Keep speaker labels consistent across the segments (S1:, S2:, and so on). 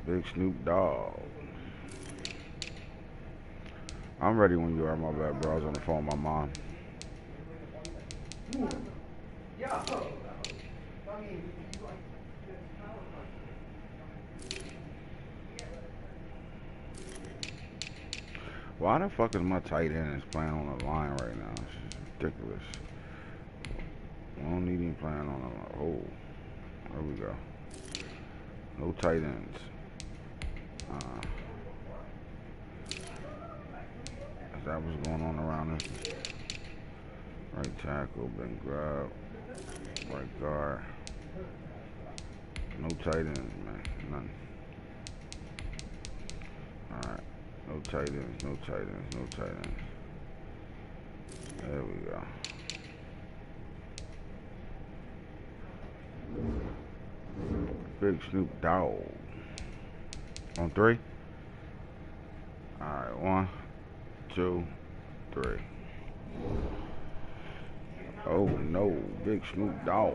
S1: Big Snoop Dogg. I'm ready when you are, my bad, bro. I was on the phone with my mom. Why the fuck is my tight end is playing on the line right now? It's ridiculous. We don't need him playing on the line. Oh, there we go. No tight ends. Is that what's going on around this? Right tackle, been grabbed. Right guard. No tight ends, man. None. Alright. No tight ends, no tight ends, no tight ends. There we go. Big Snoop Dogg. On 3? Alright, 1, 2, 3. Oh no, Big Snoop Dogg.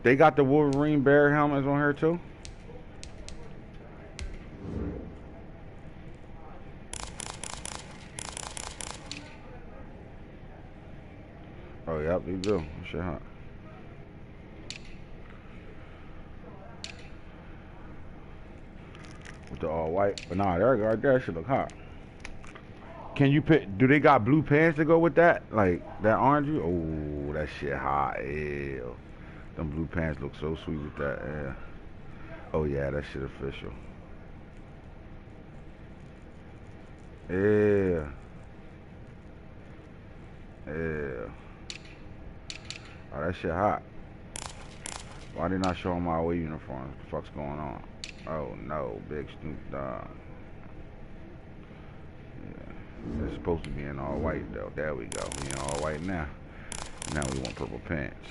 S1: They got the Wolverine bear helmets on here too? Oh, yep, they do. Shit hot. With the all white. But nah, there right there should look hot. Can you pick, do they got blue pants to go with that? Like that orange? Oh, that shit hot. Ew. Them blue pants look so sweet with that. Yeah. Oh yeah, that shit official. Yeah. Yeah. Oh, that shit hot. Why they not showing my away uniforms? What the fuck's going on? Oh no, Big Snoop Dogg. Yeah. It's supposed to be in all white though. There we go. We in all white now. Now we want purple pants.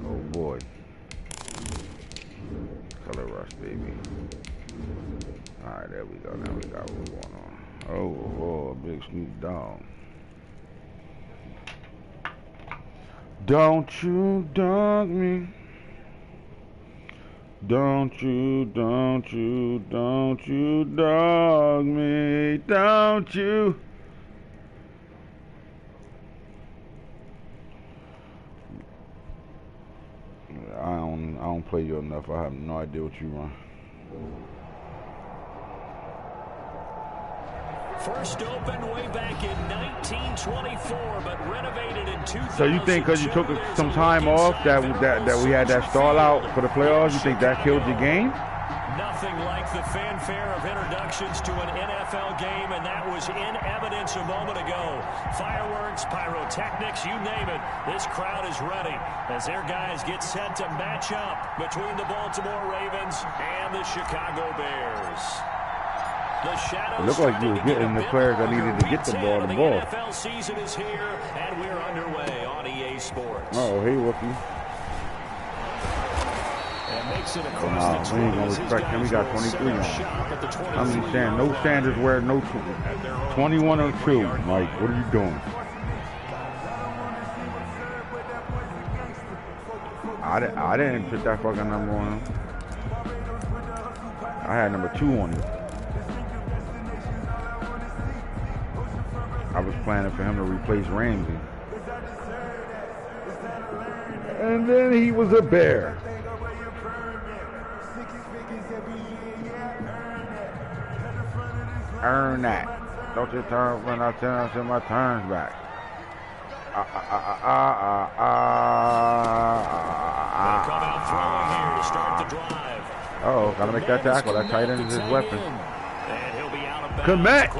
S1: Oh boy. Color rush, baby. Alright, there we go. Now we got what's going on. Oh, Big Snoop Dogg. Don't you dog me. Don't you dog me. Don't you. I don't play you enough. I have no idea what you run.
S2: First opened way back in 1924, but renovated in 2000.
S1: So you think because you took some time off that we had that stall out for the playoffs, you think that killed your game?
S2: Nothing like the fanfare of introductions to an NFL game, and that was in evidence a moment ago. Fireworks, pyrotechnics, you name it. This crowd is ready as their guys get set to match up between the Baltimore Ravens and the Chicago Bears.
S1: It looked like you were getting the players that needed to get the ball.
S2: The NFL season is here, and we're underway on EA Sports.
S1: Oh, hey, Wookie.
S2: Makes it
S1: we ain't gonna respect him. We got 23 on. I'm just saying, no Sanders wear no 21 or 2. Mike, what are you doing? I didn't put that fucking number on him. I had number 2 on him. I was planning for him to replace Ramsey. And then he was a Bear. Earn that. Don't you turn when I send my turns back. Oh, gotta make that tackle. That tight end is his weapon. Commit.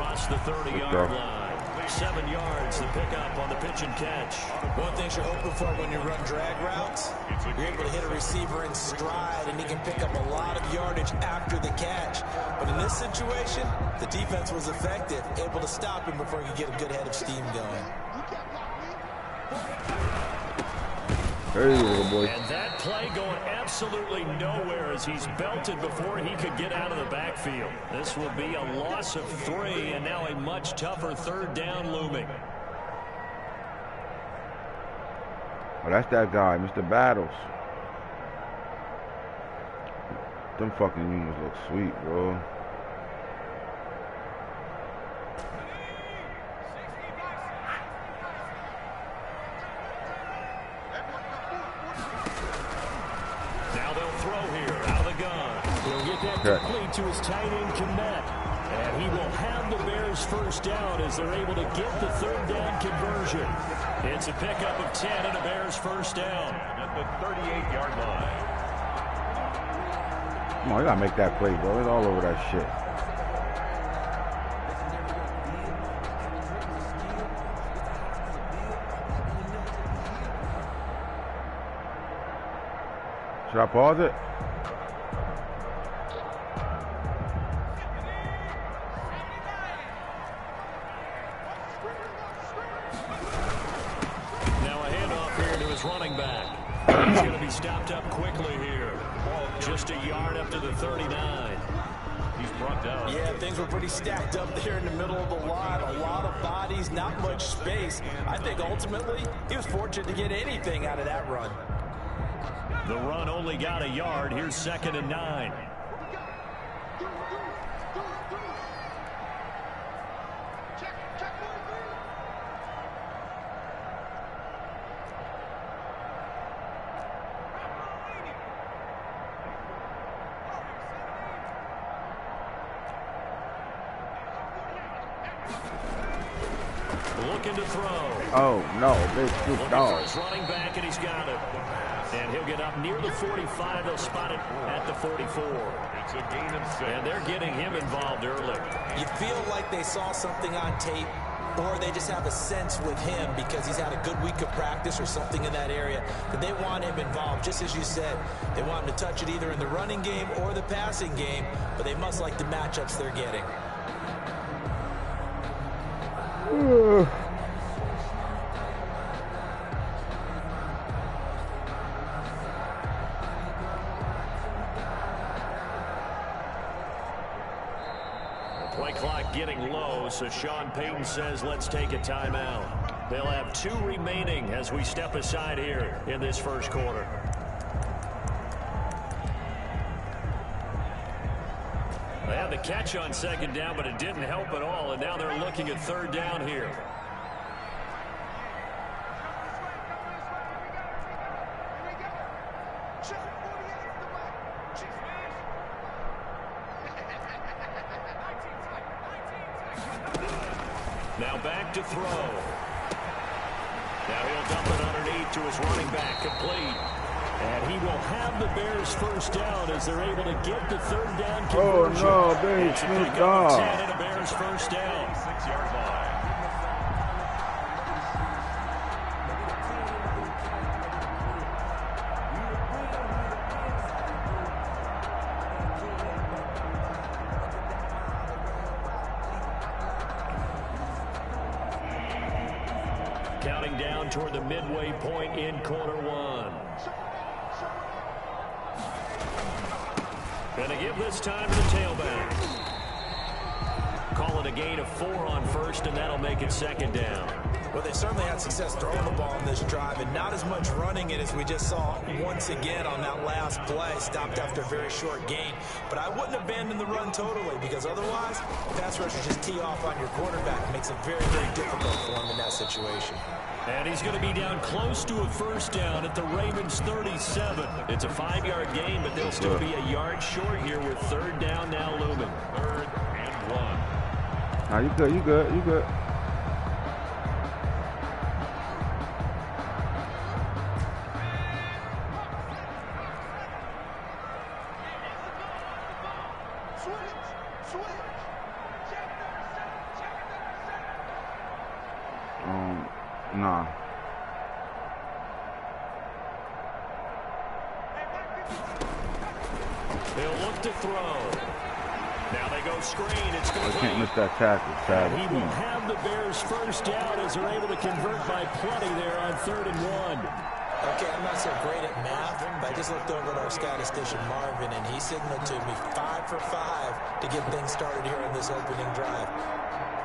S2: 7 yards to pick up on the pitch and catch.
S3: One thing you're hoping for when you run drag routes, you're able to hit a receiver in stride, and he can pick up a lot of yardage after the catch. But in this situation, the defense was effective, able to stop him before he could get a good head of steam going.
S1: There you go, boy.
S2: And that play going absolutely nowhere as he's belted before he could get out of the backfield. This will be a loss of 3, and now a much tougher 3rd down looming.
S1: Oh, that's that guy, Mr. Battles. Them fucking unions look sweet, bro.
S2: Now they'll throw here out of the gun. He'll get that complete to his tight end Kmet. And he will have the Bears first down as they're able to get the 3rd down conversion. It's a pickup of 10 and a Bears first down at the 38-yard line.
S1: Come on, you gotta make that play, bro. It's all over that shit. Should I pause it?
S2: Now a handoff here to his running back. He's going to be stopped up quickly here. Just a yard up to the 39. He's brought down.
S3: Yeah, things were pretty stacked up there in the middle of the line. A lot of bodies, not much space. I think ultimately he was fortunate to get anything out of that run.
S2: The run only got a yard. Here's 2nd and 9. Looking to throw.
S1: Oh no, big scoop dog.
S2: His running back, and he's got it. And he'll get up near the 45. They'll spot it at the 44. It's a gain of 6. And they're getting him involved early.
S3: You feel like they saw something on tape, or they just have a sense with him because he's had a good week of practice or something in that area that they want him involved. Just as you said, they want him to touch it either in the running game or the passing game, but they must like the matchups they're getting.
S2: Play clock getting low, so Sean Payton says let's take a timeout. They'll have 2 remaining as we step aside here in this first quarter. They had the catch on 2nd down, but it didn't help at all, and now they're looking at 3rd down here. Now back to throw. Now he'll dump it underneath to his running back, complete. And he will have the Bears first down as they're able to get the 3rd down conversion.
S1: Oh no, big scoop dog.
S2: 10 and a Bears first down. 6-yard line. Counting down toward the midway point in quarter 1. Going to give this time to the tailback. Call it a gain of 4 on 1st, and that'll make it 2nd down.
S3: Well, they certainly had success throwing the ball in this drive, and not as much running it as we just saw once again on that last play. Stopped after a very short gain. But I wouldn't abandon the run totally, because otherwise, pass rushers just tee off on your quarterback. It makes it very, very difficult for him in that situation.
S2: And he's going to be down close to a first down at the Ravens 37. It's a 5-yard gain, but they'll still be a yard short here with 3rd down now looming. 3rd and 1.
S1: Nah, you good, you good, you good. Nah.
S2: They'll look to throw. Now they go screen. It's going to
S1: can't miss that tackle, Chad.
S2: He will have the Bears first down as they're able to convert by plenty there on 3rd and 1.
S3: Okay, I'm not so great at math, but I just looked over at our statistician, Marvin, and he signaled to me 5 for 5 to get things started here on this opening drive.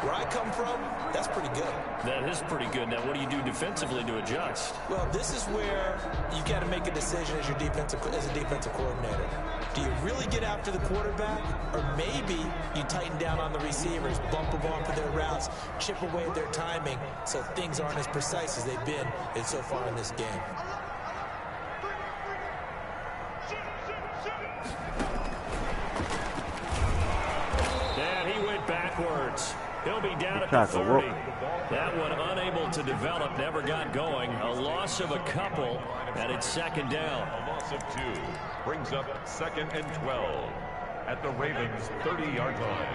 S3: Where I come from, that's pretty good.
S2: That is pretty good. Now, what do you do defensively to adjust?
S3: Well, this is where you got to make a decision as a defensive coordinator. Do you really get after the quarterback, or maybe you tighten down on the receivers, bump them off of their routes, chip away at their timing, so things aren't as precise as they've been so far in this game.
S2: And he went backwards. He'll be down at the 30. That one unable to develop, never got going. A loss of a couple, and it's second down.
S4: A loss of 2 brings up 2nd and 12 at the Ravens' 30-yard line.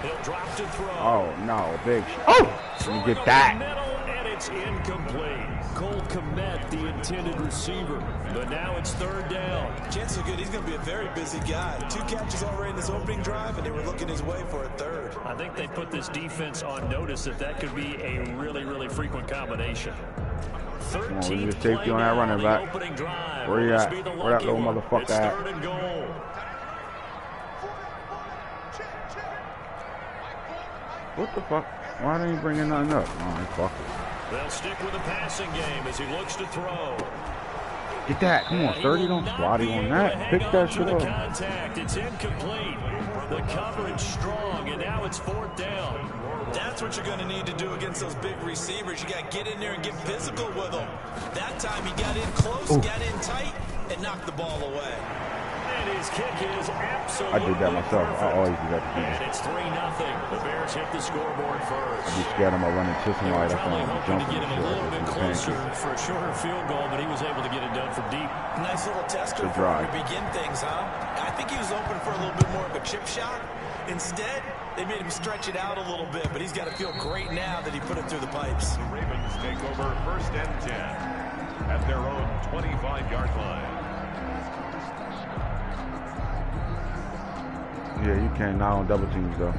S2: He'll drop to throw.
S1: Oh, no, big. Oh! Let me get that.
S2: It's incomplete. Cole Kmet, the intended receiver. But now it's 3rd down.
S3: Chances are good he's going to be a very busy guy. 2 catches already in this opening drive, and they were looking his way for a 3rd.
S2: I think they put this defense on notice that could be a really, really frequent combination. 13th
S1: safety on that running back. Where you at? Where that little motherfucker at?
S2: 3rd and goal.
S1: What the fuck? Why didn't he bring in nothing up? Oh, fuck it.
S2: They'll stick with the passing game as he looks to throw.
S1: Get that. Come on, 30. Don't squatty on that. Pick that shit up.
S2: Contact. It's incomplete. The coverage strong, and now it's 4th down.
S3: That's what you're going to need to do against those big receivers. You got to get in there and get physical with them. That time he got in close, got in tight, and knocked the ball away.
S2: And his kick is absolutely
S1: I did that myself. I always do that.
S2: And it's 3-0. The Bears hit the scoreboard first.
S1: I'd be scared I'm going to run into somebody that's going to jump
S2: to get him a little bit closer for a shorter field goal, but he was able to get it done from deep.
S3: Nice little tester for him to begin things, huh? I think he was open for a little bit more of a chip shot. Instead, they made him stretch it out a little bit, but he's got to feel great now that he put it through the pipes.
S4: The Ravens take over 1st and 10 at their own 25-yard line.
S1: Yeah, you can't not on double teams though.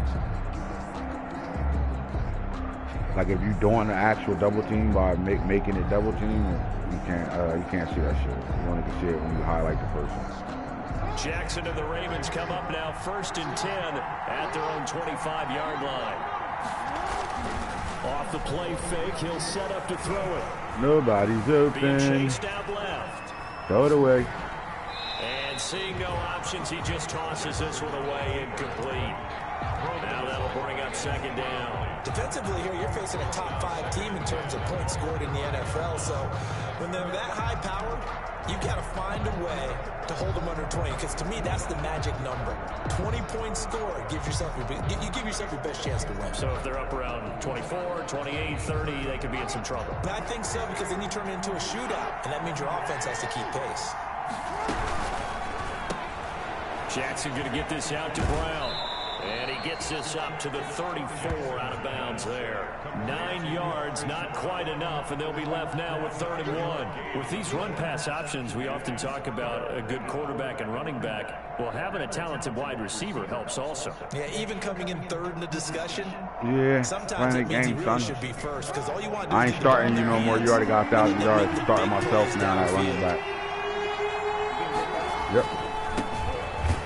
S1: Like if you're doing the actual double team by making it double team, you can't see that shit. You only can see it when you highlight the person.
S2: Jackson and the Ravens come up now 1st and 10 at their own 25-yard line. Off the play fake, he'll set up to throw it.
S1: Nobody's open.
S2: Being chased out left.
S1: Throw it away.
S2: And seeing no options, he just tosses this one away, incomplete. Now that'll bring up 2nd down.
S3: Defensively here, you're facing a top 5 team in terms of points scored in the NFL. So when they're that high powered, you got to find a way to hold them under 20. Because to me, that's the magic number. 20 points scored gives yourself you give yourself your best chance to win.
S2: So if they're up around 24, 28, 30, they could be in some trouble.
S3: I think so, because then you turn it into a shootout, and that means your offense has to keep pace.
S2: Jackson going to get this out to Brown. And he gets this up to the 34 out of bounds there. 9 yards, not quite enough, and they'll be left now with 3rd and 1. With these run-pass options, we often talk about a good quarterback and running back. Well, having a talented wide receiver helps also.
S3: Yeah, even coming in 3rd in the discussion.
S1: Yeah,
S3: sometimes it means he really should be first, because all you want to do
S1: I ain't starting you no more. You already got 1,000 yards. Starting myself now at running back. Yep.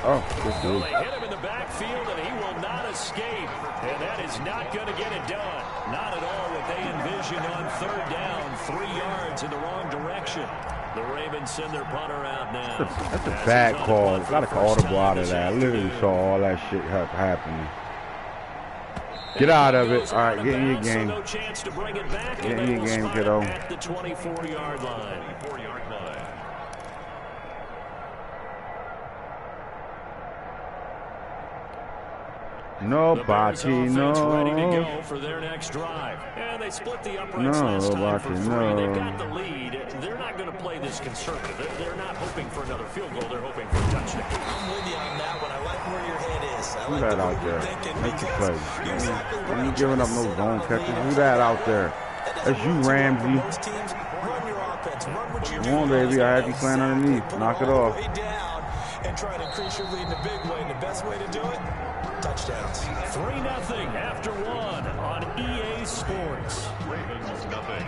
S1: Oh, good dude.
S2: They hit him in the backfield, and he will not escape. And that is not going to get it done. Not at all what they envisioned on 3rd down. 3 yards in the wrong direction. The Ravens send their punter out now.
S1: That's a bad call. Got to call audible out of that. I literally saw all that shit happening. Get out of it. All right, get in your game. Get in your game, kiddo.
S2: At the 24-yard line.
S1: Nobody, no.
S2: Ready to go for their next drive. And they split the uprights last time for 3. They've got the lead. They're not going to play this conservative. They're not hoping for another field goal. They're hoping for a touchdown.
S3: I'm with you on that one. I like where your head is.
S1: Who that out there? Make the play. When you giving up no zone catches, who that out there? That's you, Ramsey. Come on, baby. I have you playing underneath. Knock it off.
S3: And try to increase your lead in a big way, and the best way to do it, touchdowns.
S2: 3-0 after one on EA Sports.
S4: Ravens nothing.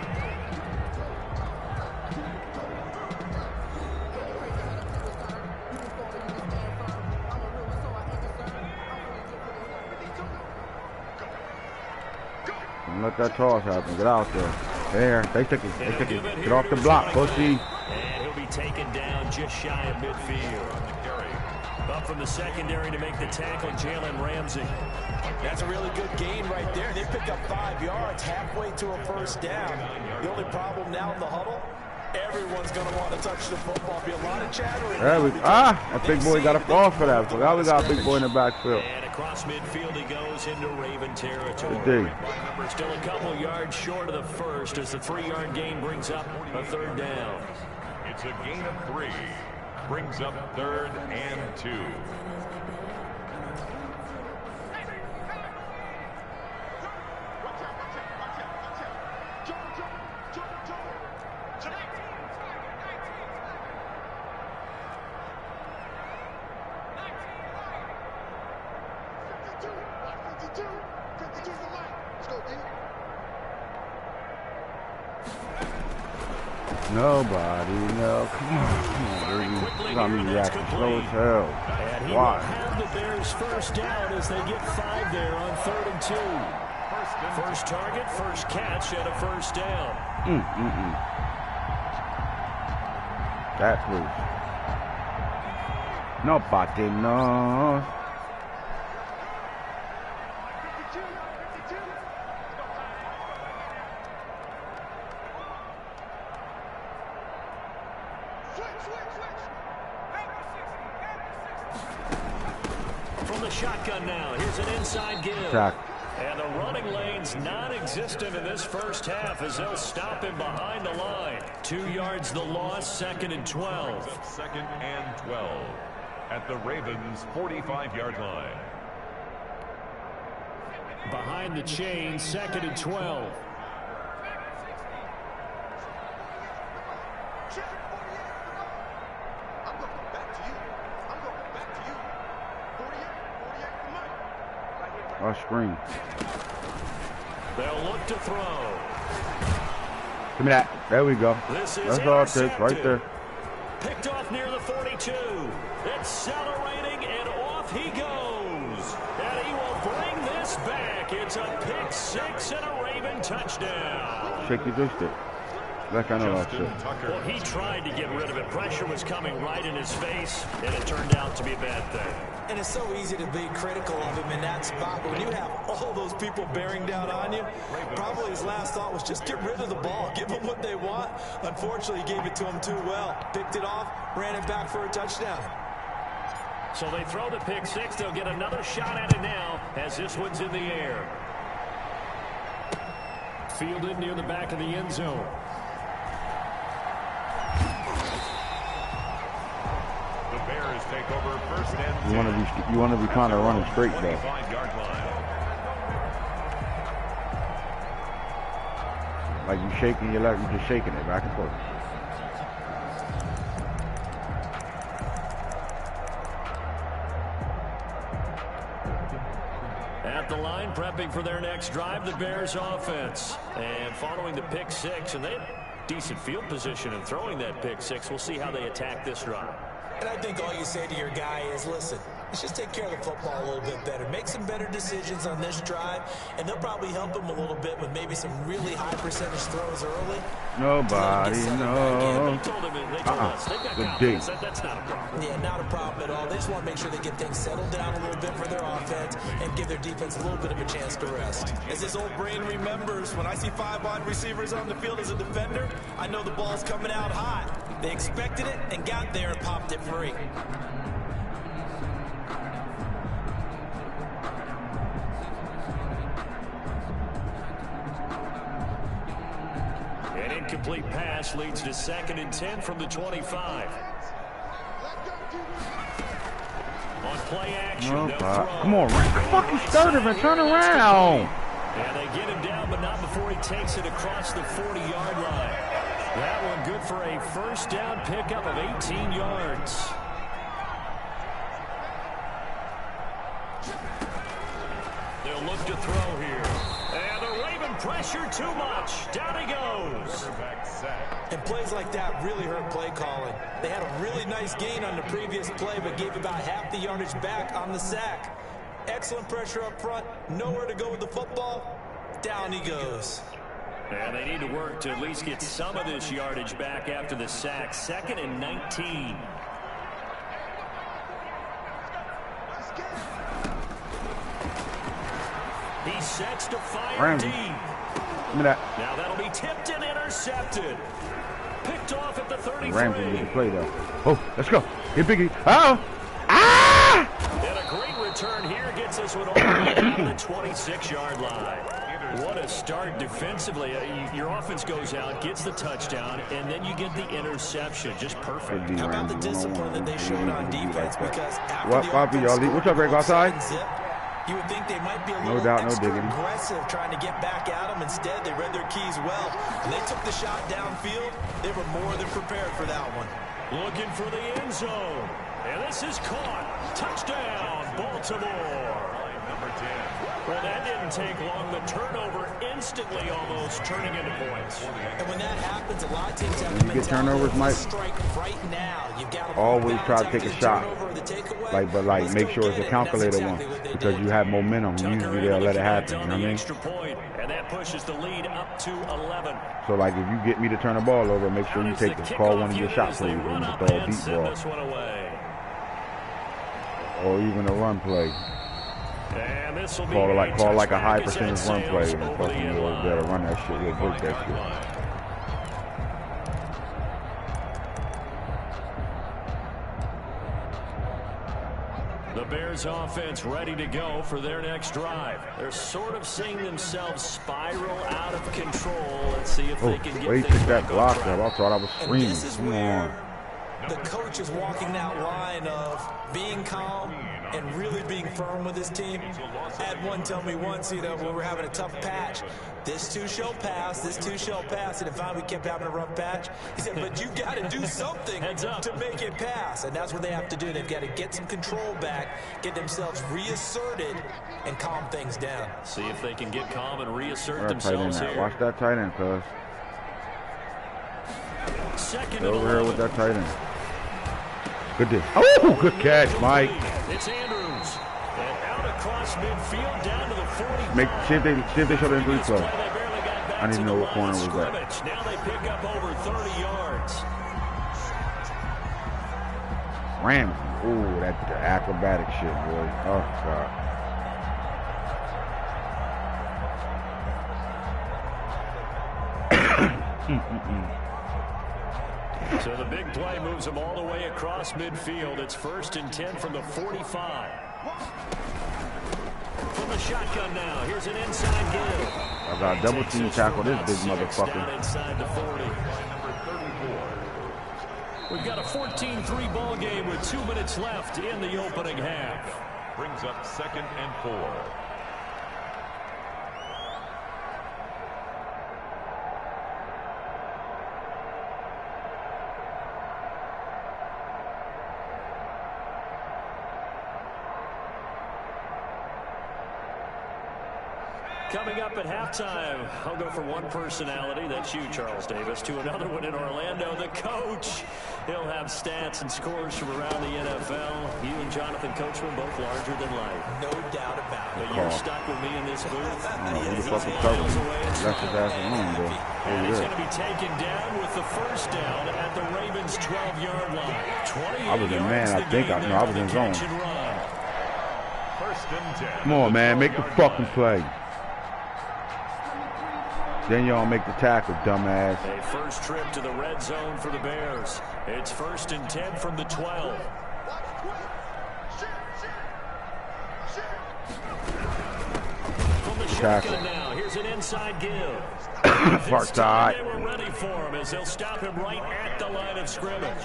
S1: Don't let that toss happen. Get out there. There. They took it. They took it. Get off the block, pussy.
S2: And he'll be taken down just shy of midfield. Up from the secondary to make the tackle, Jalen Ramsey.
S3: That's a really good gain right there. They pick up 5 yards halfway to a first down. The only problem now in the huddle, everyone's going to want to touch the football. Be a lot of chattering.
S1: There we, that big boy got a fall for that. So now we got a big boy in the backfield.
S2: And across midfield he goes into Raven territory.
S1: Good dig.
S2: Still a couple yards short of the first as the 3-yard gain brings up a third down.
S4: It's a gain of 3. Brings up 3rd and 2.
S1: Nobody, no. Come on, baby. You got me reacting slow as hell.
S2: And he will have the Bears first down as they get 5 there on 3rd and 2. First target, first catch, and a first down.
S1: That's loose. Nobody knows.
S2: From the shotgun now, here's an inside give.
S1: Check.
S2: And the running lane's non-existent in this first half as they'll stop him behind the line. 2 yards the loss, 2nd and 12.
S4: 2nd and 12 at the Ravens' 45-yard line.
S2: Behind the chain, 2nd and 12.
S1: Our screen.
S2: They'll look to throw.
S1: Give me that. There we go.
S2: This is
S1: That's all it takes right there.
S2: Picked off near the 42. Accelerating, and off he goes. And he will bring this back. It's a pick 6 and a Raven touchdown.
S1: Shake your joystick. Like I know that shit.
S2: Well, he tried to get rid of it. Pressure was coming right in his face, and it turned out to be a bad thing.
S3: And it's so easy to be critical of him in that spot. But when you have all those people bearing down on you, probably his last thought was just get rid of the ball. Give them what they want. Unfortunately, he gave it to them too well. Picked it off, ran it back for a touchdown.
S2: So they throw the pick 6. They'll get another shot at it now as this one's in the air. Fielded near the back of the end zone.
S4: The Bears take over 1st and 10.
S1: You want to be kind of running straight though.
S4: 25-yard line.
S1: Like you shaking your leg, you just shaking it back and forth.
S2: At the line, prepping for their next drive, the Bears offense. And following the pick 6, and they have decent field position in throwing that pick 6. We'll see how they attack this drive.
S3: And I think all you say to your guy is, listen, let's just take care of the football a little bit better. Make some better decisions on this drive, and they'll probably help him a little bit with maybe some really high percentage throws early.
S1: Nobody knows.
S2: They told us they've got
S1: Good
S2: confidence.
S1: dig.
S2: That's not a problem.
S3: Yeah, not a problem at all. They just want to make sure they get things settled down a little bit for their offense and give their defense a little bit of a chance to rest. As his old brain remembers, when I see 5 wide receivers on the field as a defender, I know the ball's coming out hot. They expected it and got there and popped it free.
S2: An incomplete pass leads to 2nd and 10 from the 25. On play action, they'll throw.
S1: Come on, fucking start him and turn around.
S2: And they get him down, but not before he takes it across the 40-yard line. That one good for a first down pickup of 18 yards. They'll look to throw here. And the Raven pressure too much. Down he goes.
S3: And plays like that really hurt play calling. They had a really nice gain on the previous play, but gave about half the yardage back on the sack. Excellent pressure up front. Nowhere to go with the football. Down he goes.
S2: And they need to work to at least get some of this yardage back after the sack. 2nd and 19. He sets to fire deep.
S1: Now
S2: that'll be tipped and intercepted. Picked off at the 33.
S1: Ramsey didn't play though. Oh, let's go. Get Biggie. Oh! Ah!
S2: And a great return here gets us one all the way down to the 26-yard line. What a start defensively. Your offense goes out, gets the touchdown, and then you get the interception. Just perfect.
S3: How about the discipline that they showed on defense? Because after
S1: what,
S3: the
S1: Poppy, y'all leave? What's up, Greg? Outside?
S3: You would think they might be a little extra aggressive trying to get back at them. Instead, they read their keys well. When they took the shot downfield, they were more than prepared for that one.
S2: Looking for the end zone. And this is caught. Touchdown, Baltimore. Number 10. Well, that didn't take long. The turnover instantly almost turning into points.
S3: And when that happens, a lot of teams have the
S1: mentality to strike
S3: right now. You've got to
S1: always try to take a shot. But make sure it's a calculated one because you have momentum. Usually they'll let it happen. You know what I mean?
S2: Extra point, and that pushes the lead up to 11.
S1: So like if you get me to turn the ball over, make sure you take the call one of your shots please, and just throw a deep ball. Or even a run play.
S2: And this will be
S1: call like a high percentage run play and fucking you'll be able to run that shit. You'll break that shit.
S2: The Bears offense ready to go for their next drive. They're sort of seeing themselves spiral out of control. Let's see if they can get
S1: things
S2: back
S1: that block up. I thought I was screaming.
S3: This is where the coach is walking that line of being calm and really being firm with his team. I had one tell me once, when we were having a tough patch, this too shall pass, this too shall pass, and if finally we kept having a rough patch, he said, but you got to do something to make it pass, and that's what they have to do. They've got to get some control back, get themselves reasserted, and calm things down.
S2: See if they can get calm and reassert themselves here.
S1: Watch that tight end, cuz.
S2: Second
S1: over here with that tight end. Good dig. Oh, good catch, Mike.
S2: It's Andrews. And out across midfield down to the 40.
S1: See if they show the injury play. I need to know what corner was that.
S2: Now they pick up over 30 yards.
S1: Ramsey. Oh, that acrobatic shit, boy. Oh, God.
S2: So the big play moves them all the way across midfield. It's 1st and 10 from the 45. From the shotgun now. Here's an inside give.
S1: I got double team tackle this big motherfucker.
S2: Down inside the 40. We've got a 14-3 ball game with 2 minutes left in the opening half.
S4: Brings up 2nd and 4.
S2: Coming up at halftime, I'll go from one personality, that's you, Charles Davis, to another one in Orlando, the coach. He'll have stats and scores from around the NFL. You and Jonathan Coachman both larger than life.
S3: No doubt about it.
S2: But you're stuck with me in this booth.
S1: Who the fuck is covering? Left his ass alone, bro.
S2: And he's going to be taken down with the first down at the Ravens' 12-yard line.
S1: I was in man, I think. I was in zone.
S4: 1st and 10.
S1: Come on, man. Make the fucking play. Then y'all make the tackle, dumbass.
S2: A first trip to the red zone for the Bears. It's 1st and 10 from the 12. From the shotgun now, here's an inside give.
S1: Far side.
S2: They were ready for him as they'll stop him right at the line of scrimmage.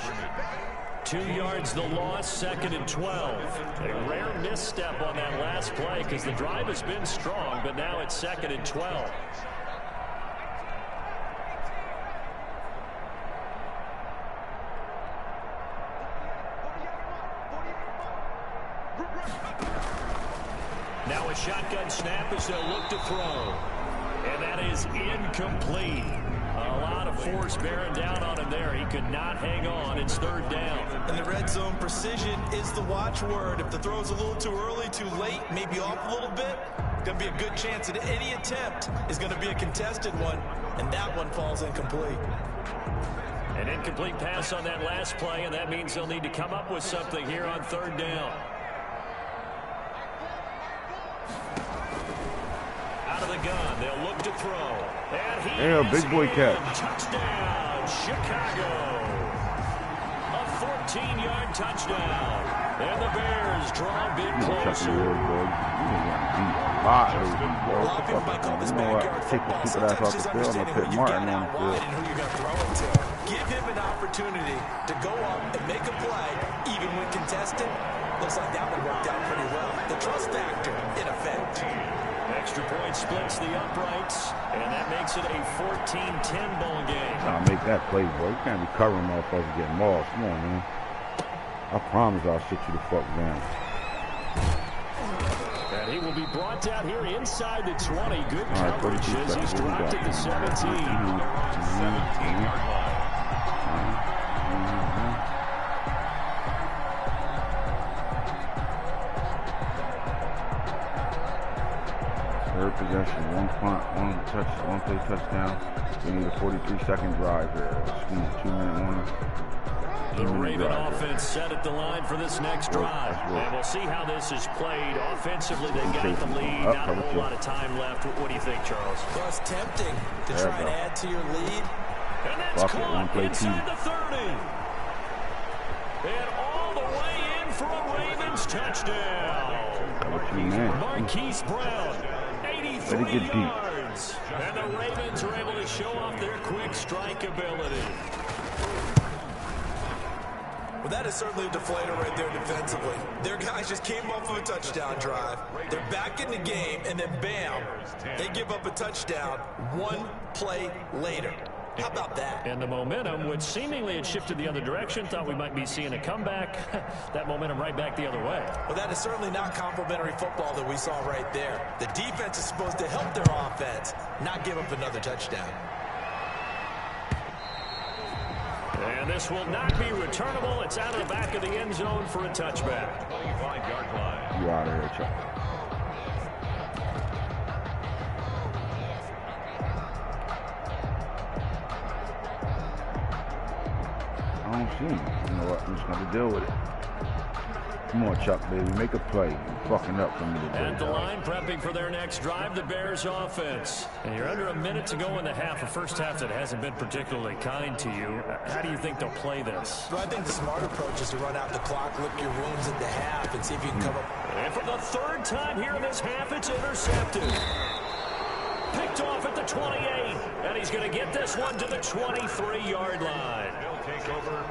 S2: 2 yards the loss, 2nd and 12. A rare misstep on that last play because the drive has been strong, but now it's 2nd and 12. Now a shotgun snap as they'll look to throw. And that is incomplete. A lot of force bearing down on him there. He could not hang on. It's third down.
S3: And the red zone precision is the watchword. If the throw's a little too early, too late, maybe off a little bit, going to be a good chance that any attempt is going to be a contested one, and that one falls incomplete.
S2: An incomplete pass on that last play, and that means they'll need to come up with something here on third down. Out of the gun, they'll look to throw. And he
S1: big boy catch.
S2: Touchdown, Chicago. A 14-yard touchdown. And the Bears draw a bit closer.
S1: A lot of people might call this backyard football. Sometimes just understanding who you get out wide and who you're going to throw it to. Give him an opportunity to go up and make a play, even when contested. Looks like that one worked out pretty well. The trust factor, in effect.
S2: Extra point splits the uprights, and that makes it a 14-10 ball game.
S1: I'll make that play, boy. You can't be covering motherfuckers getting lost. Come on, man. I promise I'll sit you the fuck down.
S2: And he will be brought down here inside the 20. Good coverage as he's dropped at the 17.
S1: Third possession, one punt, one play touchdown. We need a 43-second drive here. 2-minute warning.
S2: The Raven offense set at the line for this next drive. And we'll see how this is played. Offensively, they got the lead. Not a whole lot of time left. What do you think, Charles?
S3: Well, it's tempting to try and add to your lead.
S2: And that's caught inside the 30. And all the way in for a Ravens touchdown. Marquise Brown, 83 yards. And the Ravens are able to show off their quick strike ability.
S3: Well, that is certainly a deflator right there defensively. Their guys just came off of a touchdown drive. They're back in the game, and then bam, they give up a touchdown one play later. How about that?
S2: And the momentum, which seemingly had shifted the other direction, thought we might be seeing a comeback. That momentum right back the other way.
S3: Well, that is certainly not complimentary football that we saw right there. The defense is supposed to help their offense, not give up another touchdown.
S2: And this will not be returnable. It's out of the back of the end zone for a touchback.
S4: 5-yard line.
S1: You out of here, Chuck. I don't see him. You know what? I'm just going to deal with it. Come on, Chuck, baby. Make a play. You're fucking up for me today.
S2: At the line, prepping for their next drive, the Bears offense. And you're under a minute to go in the half, a first half that hasn't been particularly kind to you. How do you think they'll play this?
S3: Well, I think the smart approach is to run out the clock, lick your wounds at the half, and see if you can come up.
S2: And for the third time here in this half, it's intercepted. Picked off at the 28, and he's going to get this one to the 23-yard line.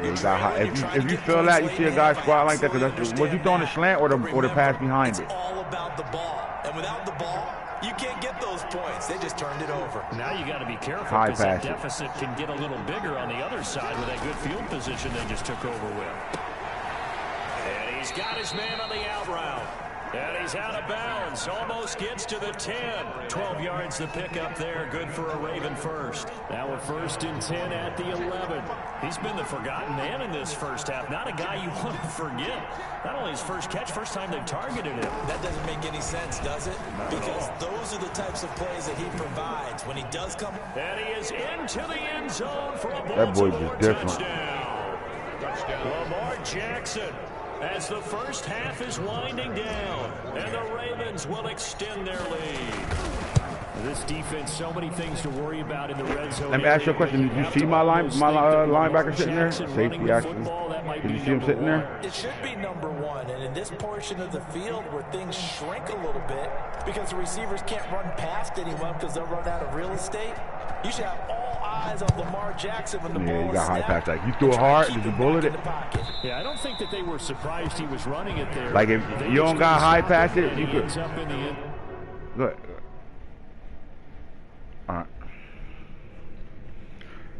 S1: Yeah, if you feel that, you see a guy squat like that, because was you throwing the slant or the pass behind it?
S3: It's all about the ball, and without the ball, you can't get those points. They just turned it over.
S2: Now you got to be careful because that deficit can get a little bigger on the other side with that good field position they just took over with. And he's got his man on the out route. And he's out of bounds. Almost gets to the 10. 12 yards to pick up there. Good for a Raven first. Now a 1st and 10 at the 11. He's been the forgotten man in this first half. Not a guy you want to forget. Not only his first catch, first time they've targeted him.
S3: That doesn't make any sense, does it? Because those are the types of plays that he provides when he does come.
S2: And he is into the end zone for a
S1: Baltimore
S2: touchdown. Lamar Jackson. As the first half is winding down, and the Ravens will extend their lead. This defense, so many things to worry about in the red zone.
S1: Let me ask you a question. Did you see my linebacker sitting there? Safety, actually. Did you see him sitting there?
S3: It should be number one, and in this portion of the field where things shrink a little bit because the receivers can't run past anyone because they'll run out of real estate, you should have all eyes on Lamar Jackson when the ball
S1: you
S3: is
S1: got high
S3: snapped.
S1: pass. Like, you threw it hard. Did you bullet it?
S2: Yeah, I don't think that they were surprised he was running it there.
S1: Like, if you don't got high pass it, you could. Good. All right.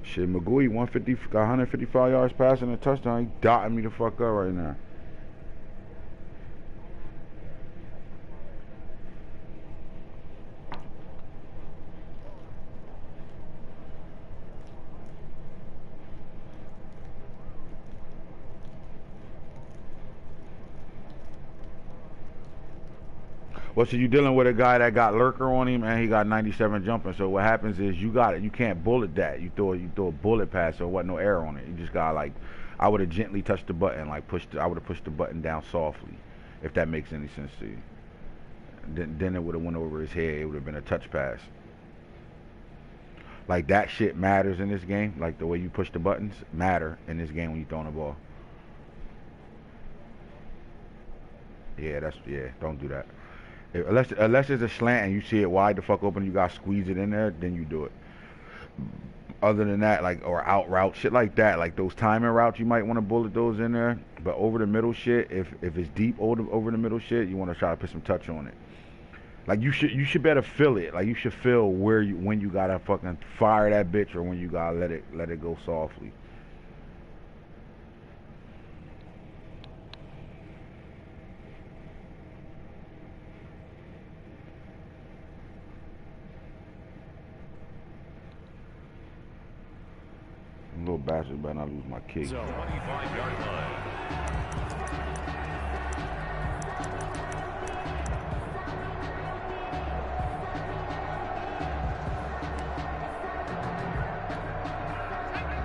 S1: Shit, McGoey, 155 yards passing a touchdown. He dotting me the fuck up right now. Well, so you're dealing with a guy that got lurker on him and he got 97 jumping. So what happens is you got it. You can't bullet that. You throw a bullet pass, so there wasn't no air on it. You just got like, I would have gently touched the button, like I would have pushed the button down softly, if that makes any sense to you. Then it would have went over his head. It would have been a touch pass. Like that shit matters in this game. Like the way you push the buttons matter in this game when you throwing the ball. Yeah, don't do that. Unless it's a slant and you see it wide the fuck open, you gotta squeeze it in there, then you do it. Other than that, like, or out route, shit like that, like those timing routes, you might want to bullet those in there. But over the middle shit, if it's deep over the middle shit, you want to try to put some touch on it. Like you should better feel it. Like you should feel when you gotta fucking fire that bitch or when you gotta let it go softly. Little bastard better not lose my kick.
S4: 25-yard line.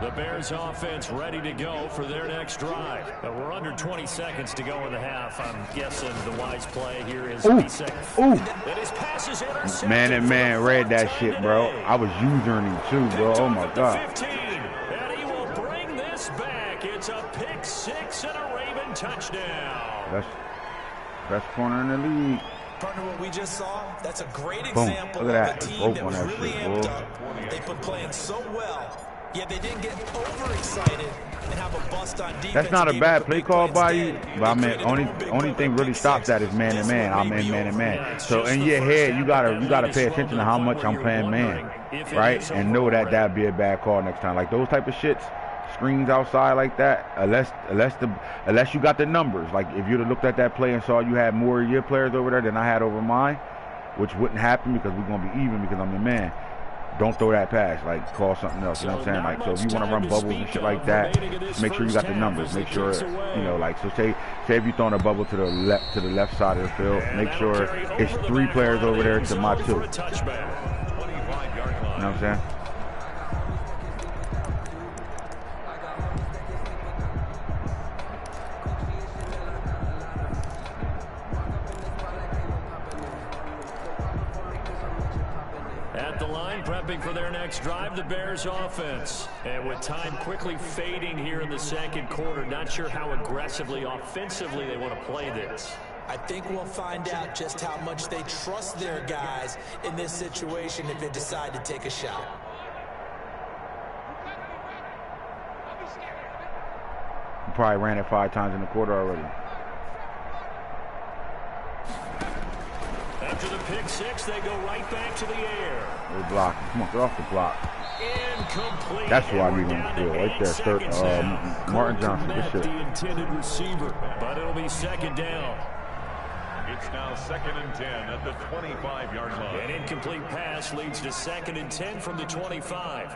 S2: The Bears offense ready to go for their next drive. But we're under 20 seconds to go in the half. I'm guessing the wise play here is be safe.
S1: Ooh.
S2: That his pass is intercepted.
S1: Man read that shit, bro. I was using him too, bro. Oh my god.
S2: 15, and he will bring this back. It's a pick six and a Raven touchdown.
S1: Best corner in the league.
S3: Partner, what we just saw, that's a great
S1: Boom.
S3: example
S1: Look at
S3: of
S1: that.
S3: a team that was
S1: That
S3: really
S1: shit,
S3: amped
S1: boy.
S3: up. They've been playing so well, yet they didn't get overexcited and have a bust on defense.
S1: That's not a bad play call by you, but I mean,
S3: They
S1: only thing really stops that is man to man. I'm in man to man. So in your head, you gotta pay attention to how much I'm playing man, right? And know that that'd be a bad call next time. Like those type of shits, screens outside like that. Unless you got the numbers. Like if you'd have looked at that play and saw you had more of your players over there than I had over mine, which wouldn't happen because we're gonna be even because I'm a man. Don't throw that pass. Like, call something else. You know what I'm saying? Like, so if you want to run bubbles and shit like that, make sure you got the numbers. Make sure, you know, like, so say if you're throwing a bubble to the left side of the field, make sure it's 3 players over there to my 2. You know what I'm saying?
S2: Prepping for their next drive, the Bears offense. And with time quickly fading here in the second quarter, not sure how aggressively, offensively they want to play this.
S3: I think we'll find out just how much they trust their guys in this situation if they decide to take a shot.
S1: You probably ran it 5 times in the quarter already.
S2: After the pick six, they go right back to the air.
S1: They block. Come on, get off the block.
S2: Incomplete.
S1: That's why we want to feel right there. Martin Johnson, good shit.
S2: The intended receiver, but it'll be second down.
S4: It's now 2nd and 10 at the 25-yard line.
S2: An incomplete pass leads to 2nd and 10 from the 25.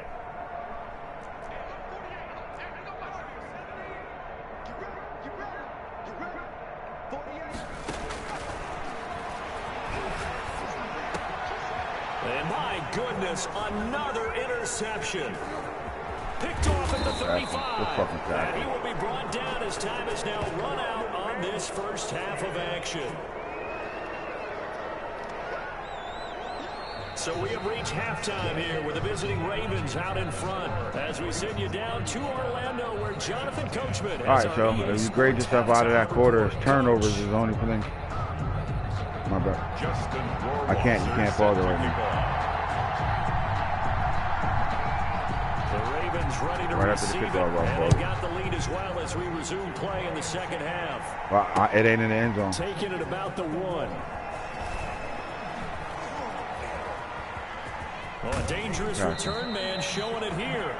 S2: And my goodness, another interception. Picked off at the 35. And he will be brought down as time is now run out on this first half of action. So we have reached halftime here with the visiting Ravens out in front. As we send you down to Orlando where Jonathan Coachman has
S1: all right, so if you grade yourself out of that quarter, turnovers is the only thing. My bad. You can't fall there right now.
S2: The Ravens ready to
S1: right after the
S2: receive
S1: kickoff,
S2: it, and they've got the lead as well as we resume play in the second half.
S1: Well, it ain't in the end zone.
S2: Taking it about the 1. Well, a dangerous return man showing it here.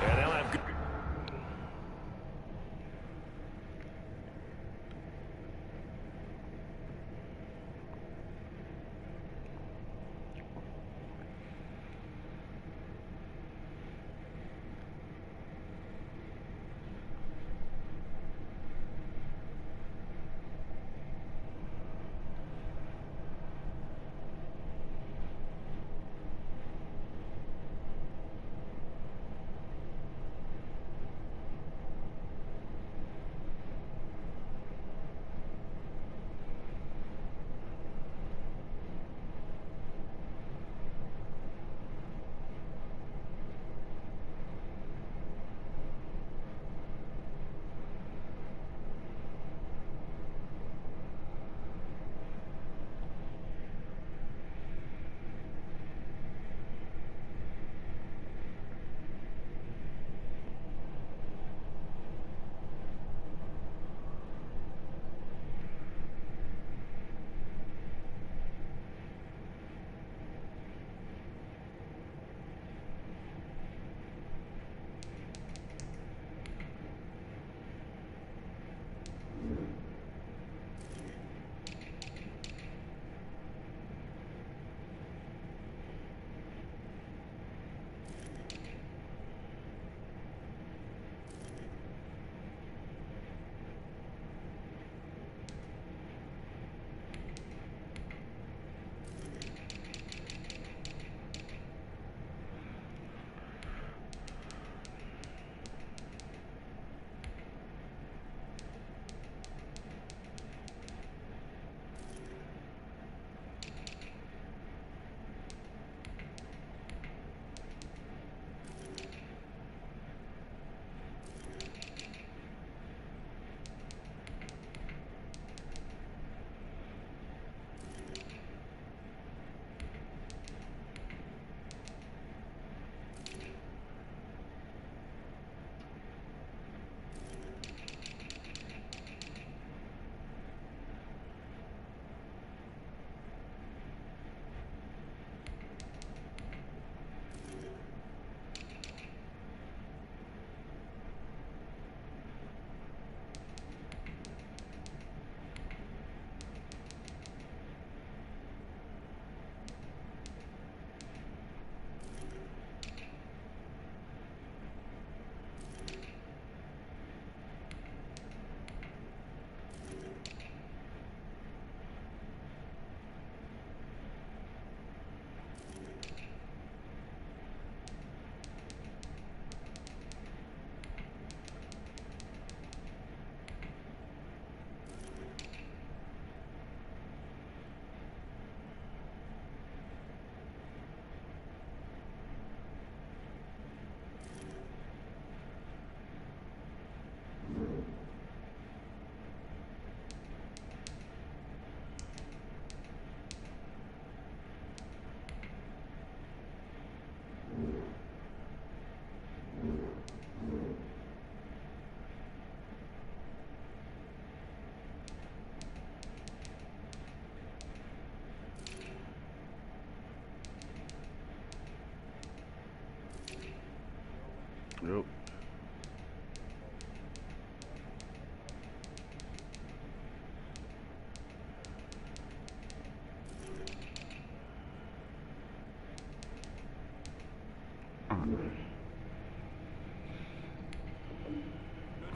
S2: And they'll have good.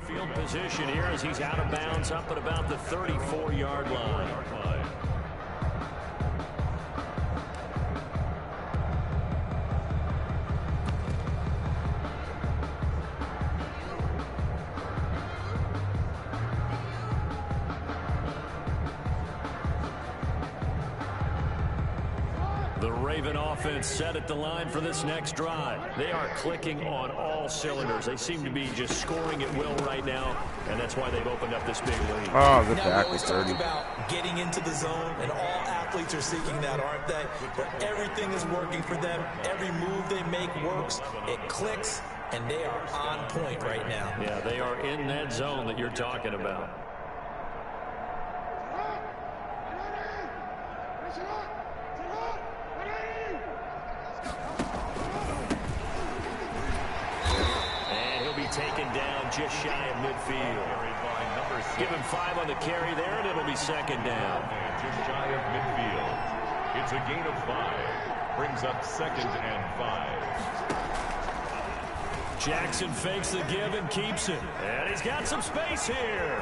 S2: Field position here as he's out of bounds up at about the 34-yard line. The Raven offense set at the line for this next drive. They are clicking on all cylinders. They seem to be just scoring at will right now, and that's why they've opened up this big lead.
S1: Oh, good
S3: Now, we
S1: tackle,
S3: always talk
S1: 30.
S3: about getting into the zone, and all athletes are seeking that, aren't they? But everything is working for them. Every move they make works. It clicks, and they are on point right now.
S2: Yeah, they are in that zone that you're talking about. Taken down just shy of midfield. Give him 5 on the carry there, and it'll be second down.
S4: Just shy of midfield. It's a gain of 5. Brings up second and 5.
S2: Jackson fakes the give and keeps it. And he's got some space here.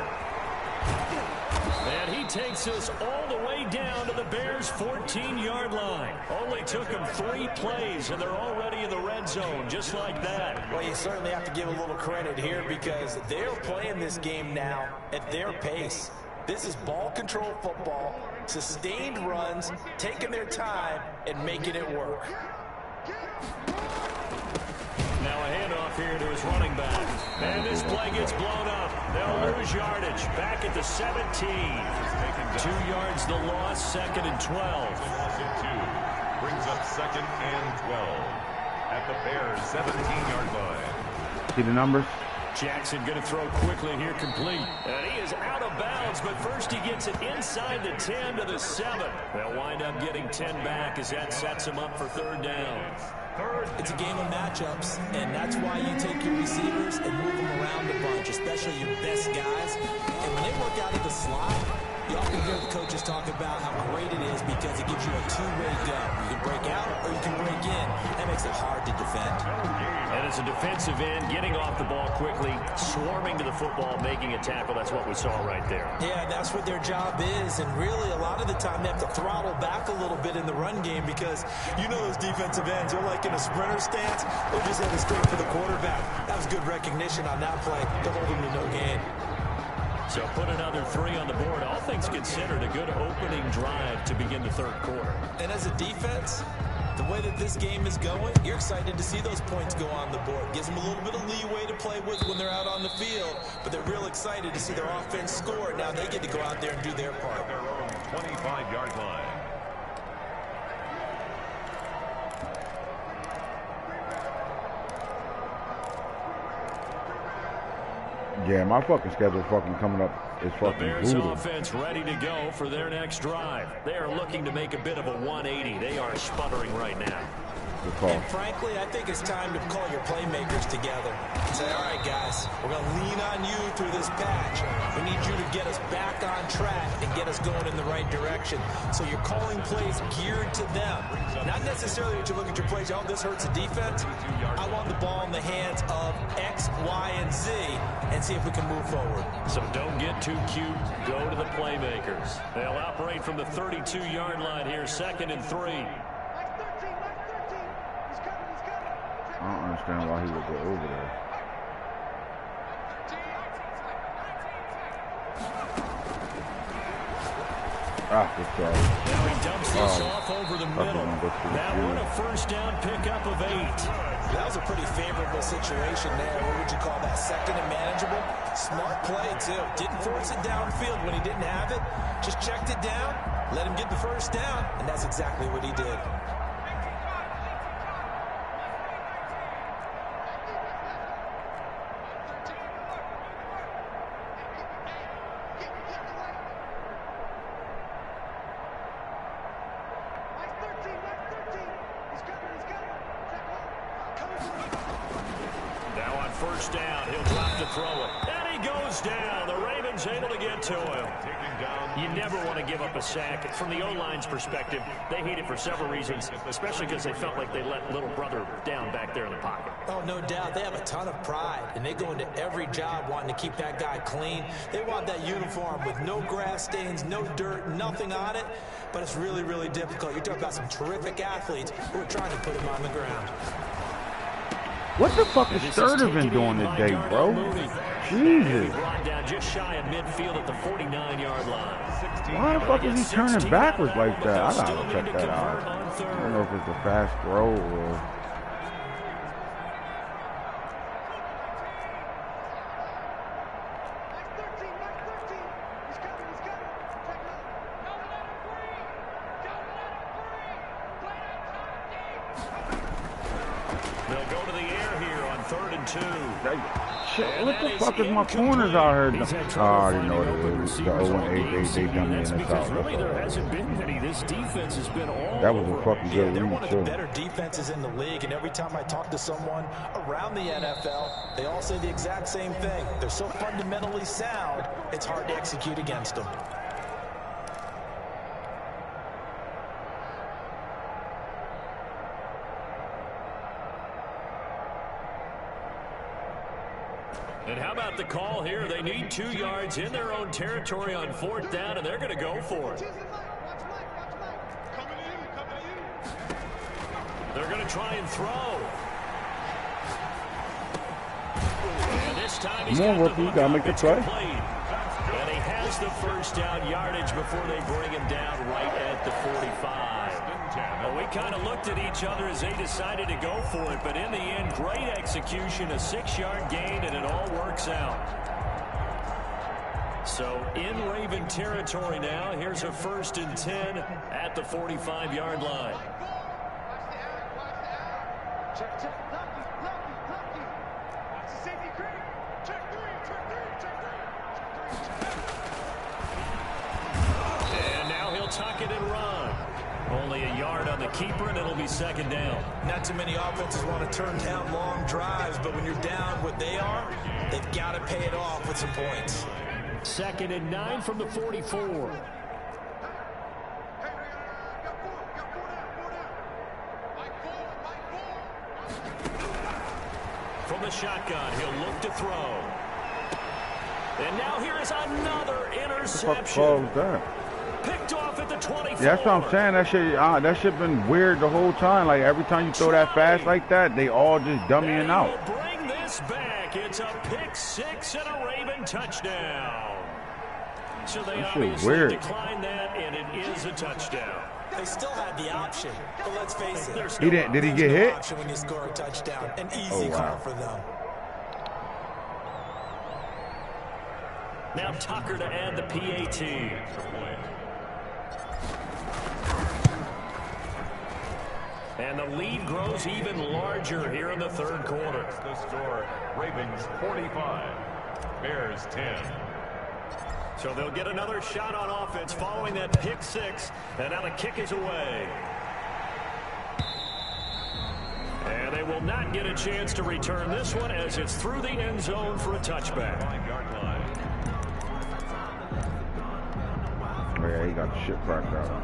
S2: And he takes us all the way down to the Bears' 14-yard line. Only took him 3 plays, and they're already in the red zone, just like that.
S3: Well, you certainly have to give a little credit here because they're playing this game now at their pace. This is ball control football, sustained runs, taking their time, and making it work.
S2: Now a handoff here to his running back. And this play gets blown up. They'll lose yardage. Back at the 17. 2 yards the loss, second and 12.
S4: Brings up second and 12 at the Bears' 17-yard line.
S1: See the numbers?
S2: Jackson going to throw quickly here, complete. And he is out of bounds, but first he gets it inside the 10 to the 7. They'll wind up getting 10 back as that sets him up for third down.
S3: It's a game of matchups, and that's why you take your receivers and move them around a bunch, especially your best guys. And when they work out of the slot, you often hear the coaches talk about how great it is because it gives you a two-way go. You can break out or you can break in. That makes it hard to defend.
S2: And as a defensive end, getting off the ball quickly, swarming to the football, making a tackle, that's what we saw right there.
S3: Yeah, that's what their job is, and really a lot of the time they have to throttle back a little bit in the run game because you know those defensive ends, they're like in a sprinter stance, they're just headed straight for the quarterback. That was good recognition on that play to hold him to no gain.
S2: So put another 3 on the board. All things considered, a good opening drive to begin the third quarter.
S3: And as a defense, the way that this game is going, you're excited to see those points go on the board. Gives them a little bit of leeway to play with when they're out on the field, but they're real excited to see their offense score. Now they get to go out there and do their part.
S4: Their own 25-yard line.
S1: Yeah, my fucking schedule fucking coming up is
S2: The
S1: fucking
S2: Bears
S1: brutal.
S2: offense ready to go for their next drive. They are looking to make a bit of a 180. They are sputtering right now.
S1: Good call.
S3: And frankly, I think it's time to call your playmakers together and say, all right, guys, we're going to lean on you through this patch. We need you to get us back on track and get us going in the right direction. So you're calling plays geared to them. Not necessarily that you look at your plays, oh, this hurts the defense. I want the ball in the hands of X, Y, and Z and see if we can move forward.
S2: So don't get too cute. Go to the playmakers. They'll operate from the 32-yard line here, second and 3.
S1: I don't understand why he would go over there. Ah, good try.
S2: Now he dumps this off over the middle. That one a first down pickup of 8.
S3: That was a pretty favorable situation there. What would you call that? Second and manageable? Smart play, too. Didn't force it downfield when he didn't have it. Just checked it down, let him get the first down, and that's exactly what he did.
S2: Now on first down, he'll drop to throw it. And he goes down. The Ravens able to get to him. You never want to give up a sack. From the O-line's perspective, they hate it for several reasons, especially because they felt like they let little brother down back there in the pocket.
S3: Oh, no doubt. They have a ton of pride, and they go into every job wanting to keep that guy clean. They want that uniform with no grass stains, no dirt, nothing on it, but it's really, really difficult. You're talking about some terrific athletes who are trying to put him on the ground.
S1: What the fuck is Sturtevant doing today, bro? Jesus.
S2: Brought down just shy of midfield at the 49-yard line.
S1: Why the fuck is he turning backwards like that? I gotta check that out. I don't know if it's a fast throw or... Shit, what the fuck is my corners out here? I already know what it is. The 0-8, they dummy in this out.
S2: Really, there hasn't been many. This defense has been all
S1: that was a fucking good
S3: they're
S1: read,
S3: one of
S1: too.
S3: the better defenses in the league, and every time I talk to someone around the NFL, they all say the exact same thing. They're so fundamentally sound, it's hard to execute against them.
S2: And how about the call here? They need 2 yards in their own territory on 4th down, and they're going to go for it. They're going to try and throw. And this time he's got the
S1: rookie, you gotta make the play.
S2: And he has the first down yardage before they bring him down right at the 45. Well, we kind of looked at each other as they decided to go for it, but in the end, great execution, a 6-yard gain, and it all works out. So in Raven territory now, here's a 1st and 10 at the 45-yard line. And now he'll tuck it and run. Only a yard on the keeper, and it'll be 2nd down.
S3: Not too many offenses want to turn down long drives, but when you're down what they are, they've got to pay it off with some points.
S2: 2nd and 9 from the 44. From the shotgun, he'll look to throw. And now here is another interception.
S1: What the fuck ball was that?
S2: Picked off at the 24.
S1: Yeah, that's what I'm saying. That shit been weird the whole time. Like every time you throw that fast like that, they all just dummying out.
S2: We'll bring this back. It's a pick 6 and a Raven touchdown. So they obviously declined that, and it is a touchdown.
S3: They still had the option, but let's face it.
S1: Did he get hit?
S3: Option when you score a touchdown, an easy call for them.
S2: Now Tucker to add the PAT. And the lead grows even larger here in the 3rd quarter.
S4: The score, Ravens 45, Bears 10.
S2: So they'll get another shot on offense following that pick 6. And now the kick is away. And they will not get a chance to return this one as it's through the end zone for a touchback.
S4: 5-yard line.
S1: Oh, yeah, he got the shit cracked out.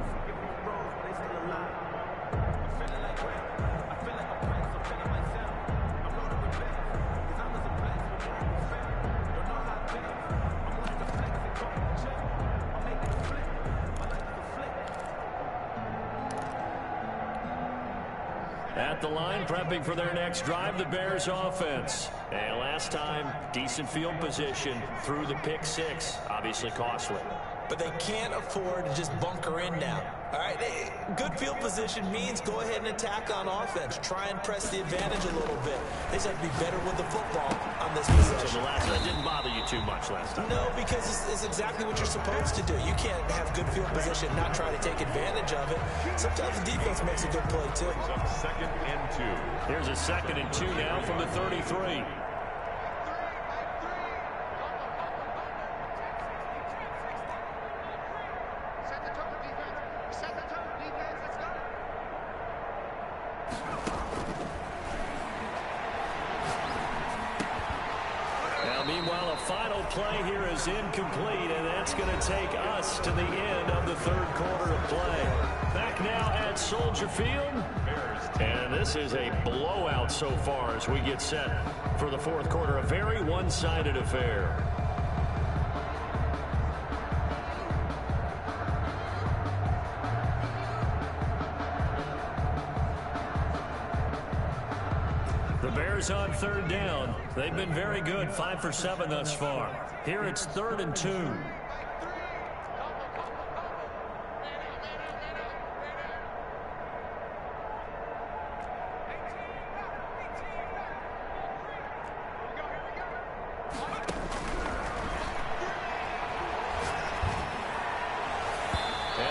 S2: At the line, prepping for their next drive, the Bears offense. And last time, decent field position through the pick 6. Obviously costly.
S3: But they can't afford to just bunker in now. All right, good field position means go ahead and attack on offense. Try and press the advantage a little bit. They just have to be better with the football on this possession.
S2: So the last one didn't bother you too much last time.
S3: No, because it's exactly what you're supposed to do. You can't have good field position, not try to take advantage of it. Sometimes the defense makes a good play, too.
S4: It's up 2nd and 2.
S2: Here's a 2nd and 2 now from the 33. final play here is incomplete, and that's going to take us to the end of the third quarter of play. Back now at Soldier Field, and this is a blowout so far as we get set for the fourth quarter. A very one-sided affair. The Bears on third down. They've been very good, 5 for 7 thus far. Here it's 3rd and 2. And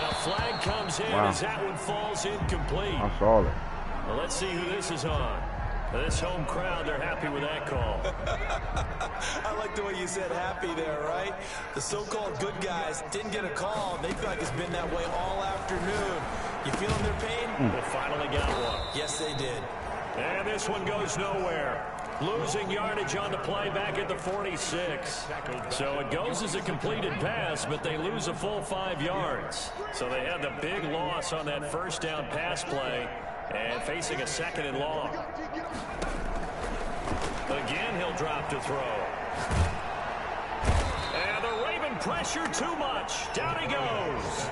S2: a flag comes in as that one falls incomplete.
S1: I saw it.
S2: Well, let's see who this is on. This home crowd, they're happy with that call.
S3: I like the way you said happy there, right? The so-called good guys didn't get a call. They feel like it's been that way all afternoon. You feeling their pain?
S2: They finally got one.
S3: Yes, they did.
S2: And this one goes nowhere. Losing yardage on the play back at the 46. So it goes as a completed pass, but they lose a full 5 yards. So they had the big loss on that first down pass play. And facing a 2nd and long. Again, he'll drop to throw. And the Raven pressure too much. Down he goes.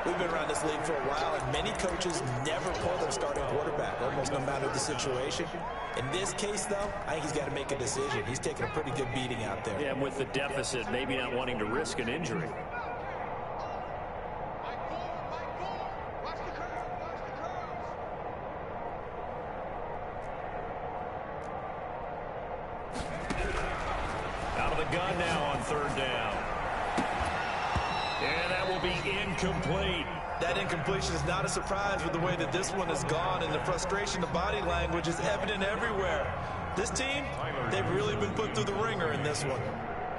S3: We've been around this league for a while, and many coaches never pull their starting quarterback, almost no matter the situation. In this case, though, I think he's got to make a decision. He's taking a pretty good beating out there.
S2: Yeah, with the deficit, maybe not wanting to risk an injury. Gun now on 3rd down. And that will be incomplete.
S3: That incompletion is not a surprise with the way that this one has gone, and the frustration, the body language is evident everywhere. This team, they've really been put through the ringer in this one.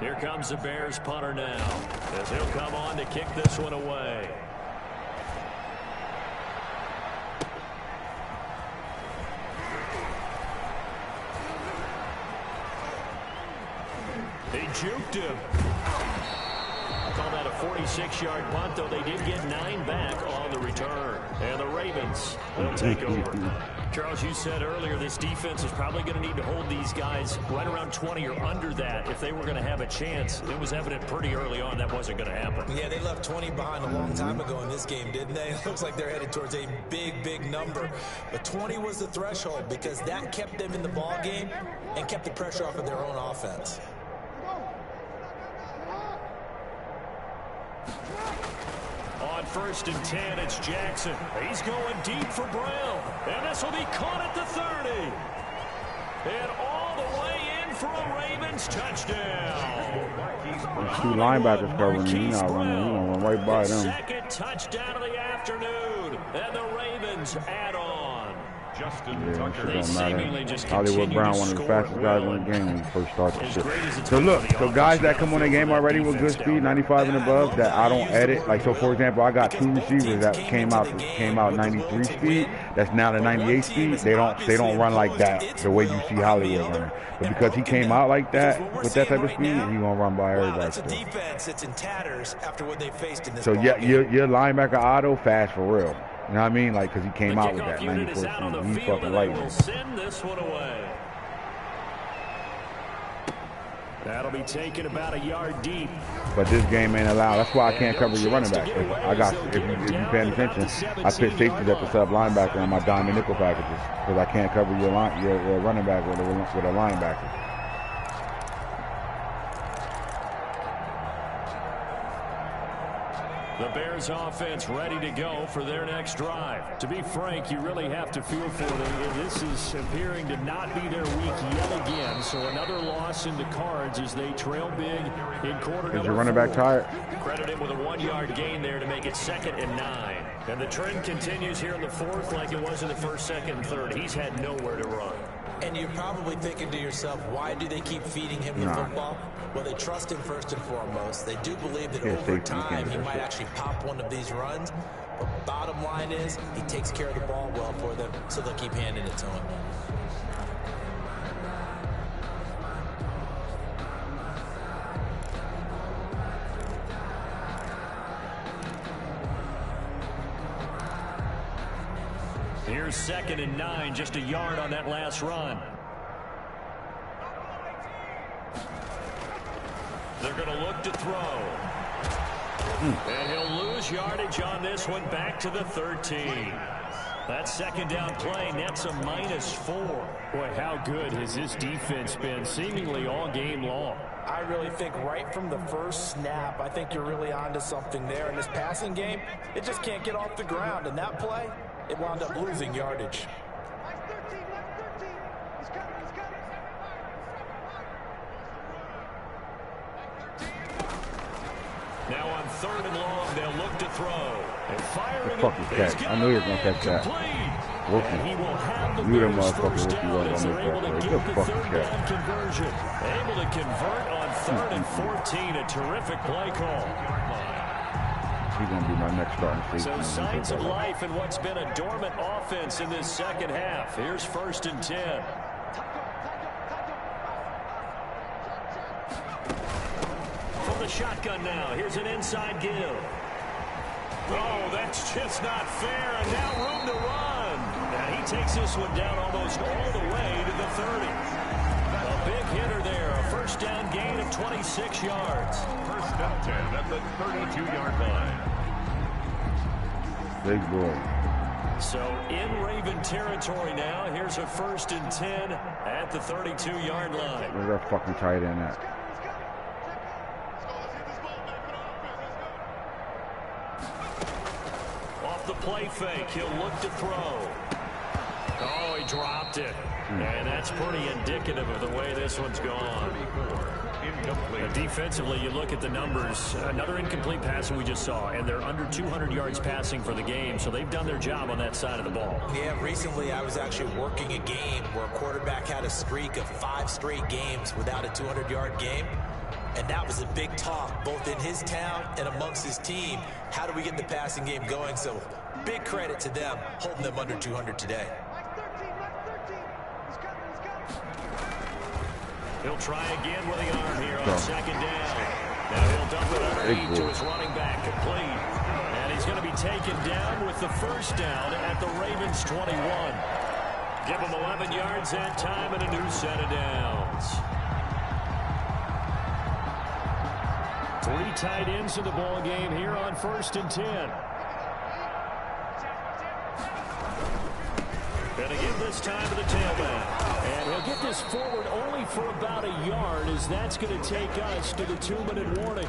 S2: Here comes the Bears punter now, as he'll come on to kick this one away. They juked him. Call that a 46-yard punt, though they did get 9 back on the return. And the Ravens will take over. Charles, you said earlier this defense is probably going to need to hold these guys right around 20 or under that if they were going to have a chance. It was evident pretty early on that wasn't going to happen.
S3: Yeah, they left 20 behind a long time ago in this game, didn't they? It looks like they're headed towards a big, big number. But 20 was the threshold because that kept them in the ball game and kept the pressure off of their own offense.
S2: On 1st and 10, it's Jackson. He's going deep for Brown. And this will be caught at the 30. And all the way in for a Ravens touchdown.
S1: There's 2 linebackers covering me. He's not running. He's going to run right by them.
S2: Second touchdown of the afternoon. And the Ravens add on.
S1: Yeah, that shit don't matter. Hollywood Brown, one of the fastest guys in the game when he first started the shit. So look, so guys that come on the game already with good speed, 95 and above, that I don't edit. Like, so for example, I got 2 receivers that came out 93 speed. That's now the 98 speed. They don't run like that the way you see Hollywood running. But because he came out like that with that type of speed, he gonna run by everybody.
S3: That's a defense that's in tatters after what they faced in this.
S1: So yeah, your linebacker Otto fast for real. You know what I mean? Like, because he came out with that 94 speed. He's fucking lightning.
S2: Send this one away. That'll be taken about a yard deep.
S1: But this game ain't allowed. That's why I can't cover your running back. If you're paying attention, I put safeties at the sub linebacker on my diamond nickel packages because I can't cover your running back with a linebacker.
S2: The Bears offense ready to go for their next drive. To be frank, you really have to feel for them. This is appearing to not be their week yet again. So another loss in the cards as they trail big in quarter number 4.
S1: Is your running back tired?
S2: Credit him with a 1-yard gain there to make it 2nd and 9. And the trend continues here in the 4th like it was in the 1st, 2nd, and 3rd. He's had nowhere to run.
S3: And you're probably thinking to yourself, why do they keep feeding him the football? Well, they trust him first and foremost. They do believe that over time he might actually pop one of these runs. But bottom line is he takes care of the ball well for them, so they'll keep handing it to him.
S2: Here's 2nd and 9, just a yard on that last run. They're going to look to throw. And he'll lose yardage on this one, back to the 13. That 2nd down play nets a -4.
S5: Boy, how good has this defense been seemingly all game long?
S3: I really think right from the first snap, I think you're really onto something there. In this passing game, it just can't get off the ground. And that play, it wound up losing yardage.
S2: Now on 3rd and long, they'll look to throw. And firing
S1: fucking catch. I knew he was going to catch that.
S2: And he will have the
S1: Knew that
S2: Bears
S1: motherfucker
S2: first
S1: was
S2: down
S1: going
S2: as
S1: to
S2: they're
S1: make
S2: able
S1: that
S2: to
S1: play.
S2: get
S1: Good
S2: the
S1: fucking
S2: 3rd down
S1: catch.
S2: conversion. Able to convert on 3rd and 14. A terrific play call.
S1: He's going to be my next starting safety.
S2: So signs of life in what's been a dormant offense in this 2nd half. Here's 1st and 10. From the shotgun now. Here's an inside give. Oh, that's just not fair. And now room to run. And he takes this one down almost all the way to the 30. A big hitter there. A 1st down gain of 26 yards.
S4: 1st and 10 at the 32-yard line.
S1: Big boy.
S2: So in Raven territory now. Here's a 1st and 10 at the 32-yard line.
S1: Where's that fucking tight end at?
S2: Off the play fake, he'll look to throw. Oh, he dropped it. And that's pretty indicative of the way this one's gone. Defensively, you look at the numbers. Another incomplete pass that we just saw, and they're under 200 yards passing for the game, so they've done their job on that side of the ball.
S3: Yeah, recently I was actually working a game where a quarterback had a streak of 5 straight games without a 200-yard game. And that was a big talk, both in his town and amongst his team. How do we get the passing game going? So big credit to them, holding them under 200 today.
S2: He'll try again with the arm here on 2nd down. Now he'll dump it underneath to his running back, complete. And he's going to be taken down with the 1st down at the Ravens 21. Give him 11 yards that time and a new set of downs. 3 tight ends in the ball game here on 1st and 10. Going to give this time to the tailback. And he'll get this forward only for about a yard, as that's going to take us to the 2-minute warning.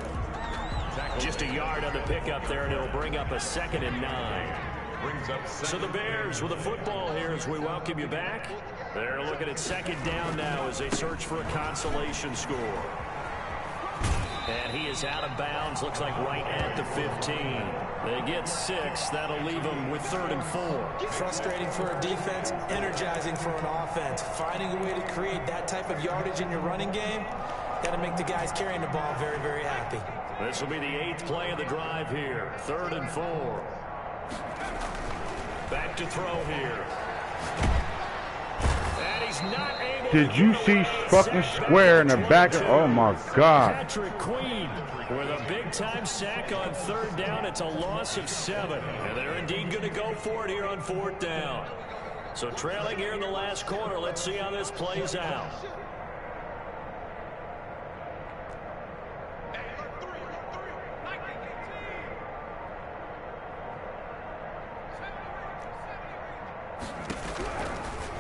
S2: Just a yard on the pickup there, and it'll bring up a 2nd and 9. So the Bears with the football here as we welcome you back. They're looking at 2nd down now as they search for a consolation score. And he is out of bounds, looks like right at the 15. They get 6. That'll leave them with 3rd and 4.
S3: Frustrating for a defense, energizing for an offense. Finding a way to create that type of yardage in your running game, got to make the guys carrying the ball very, very happy.
S2: This will be the 8th play of the drive here. 3rd and 4. Back to throw here. And he's not able.
S1: Did you see fucking square in the back? Oh my God.
S2: Patrick Queen with a big-time sack on 3rd down. It's a loss of 7. And they're indeed going to go for it here on 4th down. So trailing here in the last quarter. Let's see how this plays out.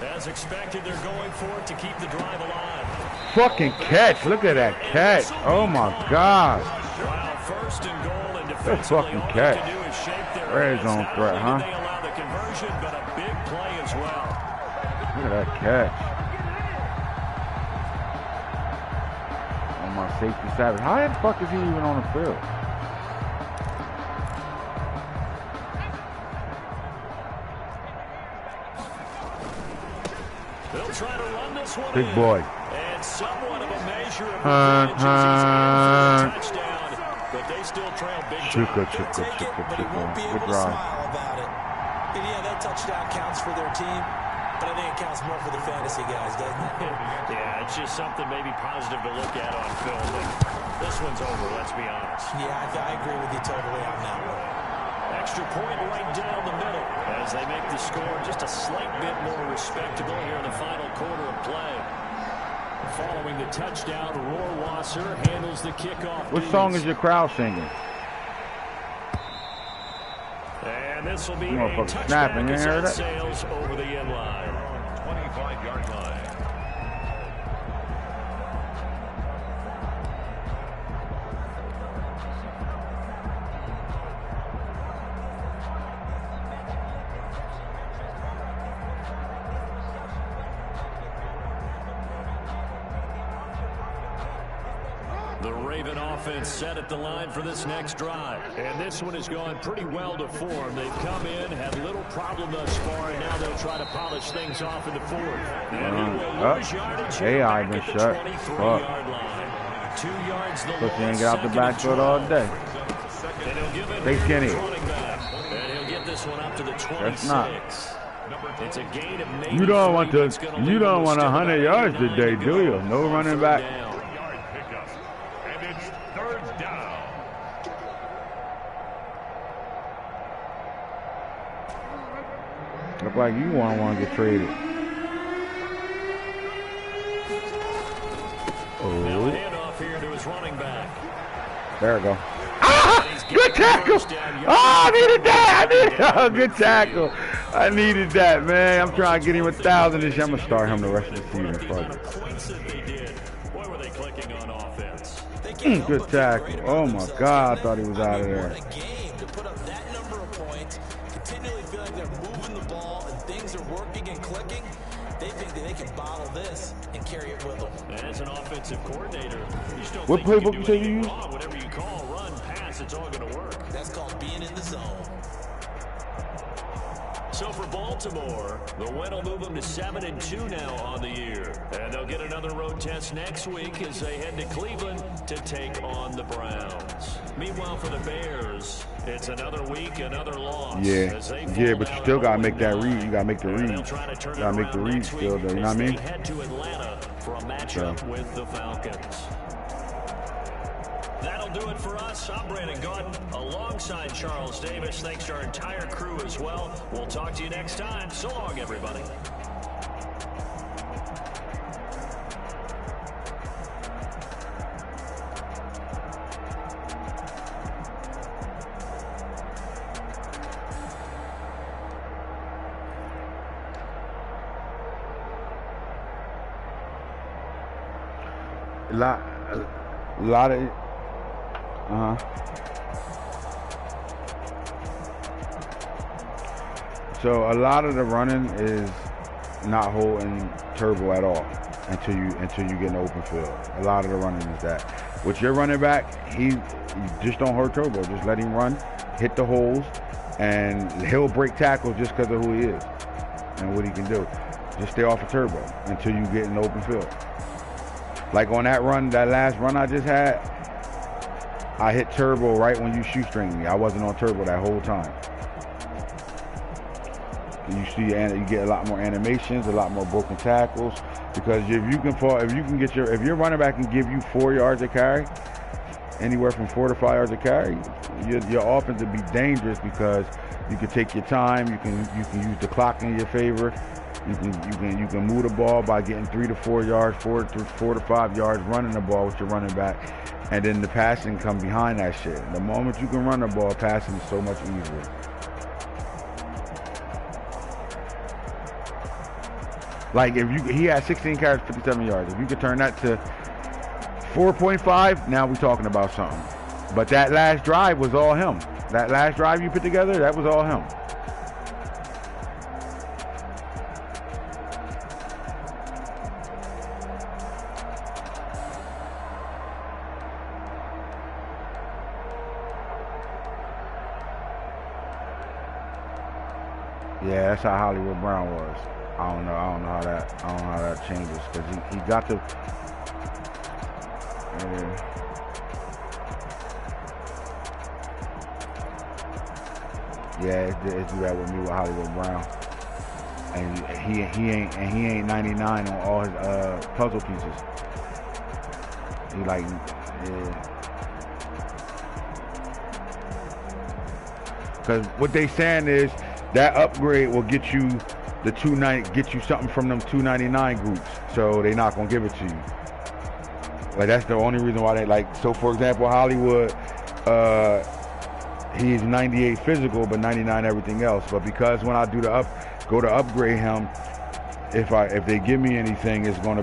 S2: As expected, they're going for it to keep the drive alive.
S1: Fucking catch. Look at that catch. Oh my God.
S2: Wow, 1st and goal, and
S1: That
S2: defensively
S1: fucking
S2: all they
S1: catch.
S2: can do is shake their
S1: Red
S2: heads.
S1: zone
S2: Not
S1: threat,
S2: only
S1: huh?
S2: did they allow the conversion, but a big play as well.
S1: Look at that catch. On my safety side. How the fuck is he even on the field?
S2: They'll try to run this one
S1: Big
S2: in.
S1: boy.
S2: And somewhat of a measure of revenge as he's in for a touchdown, but they still trail big time.
S3: Take it, but he won't be able
S1: Good
S3: to
S1: drive.
S3: smile about it. And yeah, that touchdown counts for their team, but I think it counts more for the fantasy guys, doesn't it?
S2: Yeah, it's just something maybe positive to look at on film. But this one's over, let's be honest.
S3: Yeah, I agree with you totally on that one.
S2: extra point right down the middle as they make the score just a slight bit more respectable here in the final quarter of play. Following the touchdown, Rohrwasser handles the kickoff.
S1: What song is your crowd singing?
S2: And this will be a
S1: Motherfucker
S2: touchback
S1: snapping. You
S2: as
S1: heard
S2: that
S1: that?
S2: sails over the end line.
S4: 25-yard line.
S2: The Raven offense set at the line for this next drive. And this one has gone pretty well to form. They've come in, had little problem thus far, and now they'll try to polish things off in the fourth. And he will lose yardage here back at the 23-yard line. 2 yards the
S1: But you ain't get out the backfield all day.
S2: And he'll give it
S1: They skinny.
S2: and he'll get this one up to the 26.
S1: That's not.
S2: It's a gain of maybe
S1: You don't want
S2: three.
S1: to. You don't want 100 yards today, do you? No running back.
S4: Yard pickup. And it's third down.
S1: Look like you want to get traded.
S2: Now a
S1: Oh,
S2: handoff here to his running back.
S1: there we go. Ah, good tackle. Oh, I needed that. Good tackle. I needed that, man. I'm trying to get him 1,000 this year. I'm gonna start him the rest of the season. Fuck it.
S2: Points that they did. Boy, were they clicking on offense.
S1: Good tackle. Oh my God, I thought he was out of there.
S3: What a game to put up that number of points, continually feel like they're moving the ball and things are working and clicking. They think that they can bottle this and carry it with them.
S2: And as an offensive coordinator, you still
S1: What
S2: think you
S1: playbook
S2: can
S1: you
S2: do
S1: say you
S2: anything
S1: use?
S2: wrong. Whatever you call, run, pass, it's all going to work.
S3: That's called being in the zone.
S2: So for Baltimore, the win will move them to 7-2 now on the year. And they'll get another road test next week as they head to Cleveland to take on the Browns. Meanwhile, for the Bears, it's another week, another loss.
S1: Yeah,
S2: as they
S1: yeah,
S2: fall
S1: but you
S2: down
S1: still gotta
S2: 0-9.
S1: make that read. You gotta make the
S2: And
S1: read.
S2: they'll try to turn it
S1: Gotta make the
S2: around
S1: read
S2: next
S1: still,
S2: week
S1: though. You know
S2: as
S1: what I mean?
S2: they head to Atlanta for a matchup with the Falcons. That'll do it for us. I'm Brandon Gaudin alongside Charles Davis. Thanks to our entire crew as well. We'll talk to you next time. So long, everybody.
S1: A lot of. So a lot of the running is not holding turbo at all until you get in the open field. A lot of the running is that. With your running back, you just don't hurt turbo. Just let him run, hit the holes, and he'll break tackles just because of who he is and what he can do. Just stay off of turbo until you get in the open field. Like on that run, that last run I just had, I hit turbo right when you shoestring me. I wasn't on turbo that whole time. And you see, you get a lot more animations, a lot more broken tackles, because if your running back can give you 4 yards a carry, anywhere from 4 to 5 yards a carry, your offense will be dangerous because you can take your time, you can use the clock in your favor, you can move the ball by getting 3 to 4 yards, 4 to 5 yards running the ball with your running back, and then the passing come behind that shit. The moment you can run the ball, passing is so much easier. Like he had 16 carries, 57 yards. If you could turn that to 4.5, now we're talking about something. But that last drive was all him. That last drive you put together, that was all him. Yeah, that's how Hollywood Brown was. I don't know how that changes because he got to. Yeah, it's do that with me with Hollywood Brown, and he ain't 99 on all his puzzle pieces. He like Because what they saying is that upgrade will get you the 290, get you something from them 299 groups. So they not gonna give it to you. Like that's the only reason why they like. So for example, Hollywood, he's 98 physical, but 99 everything else. But because when I do go to upgrade him, if they give me anything, it's gonna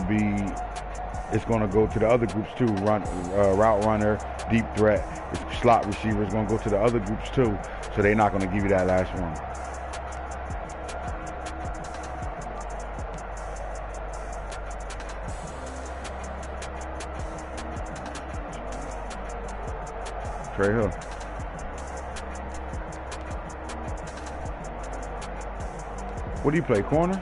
S1: go to the other groups too. Route runner, deep threat, slot receiver is gonna go to the other groups too. So they're not gonna give you that last one. Trey Hill. What do you play, corner?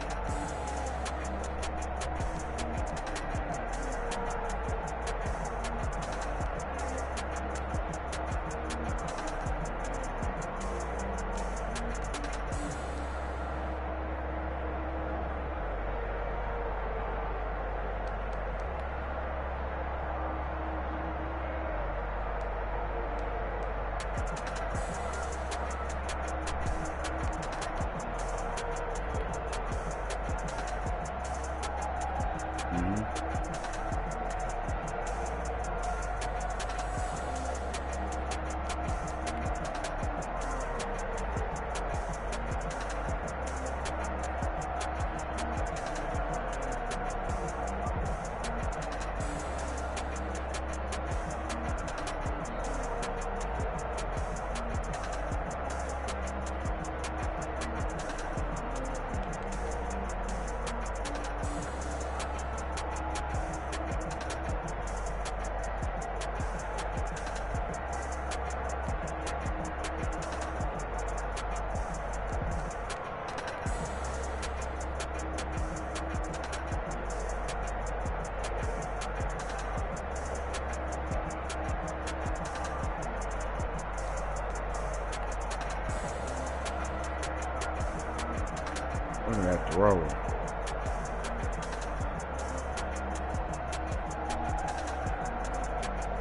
S1: Look at that throw.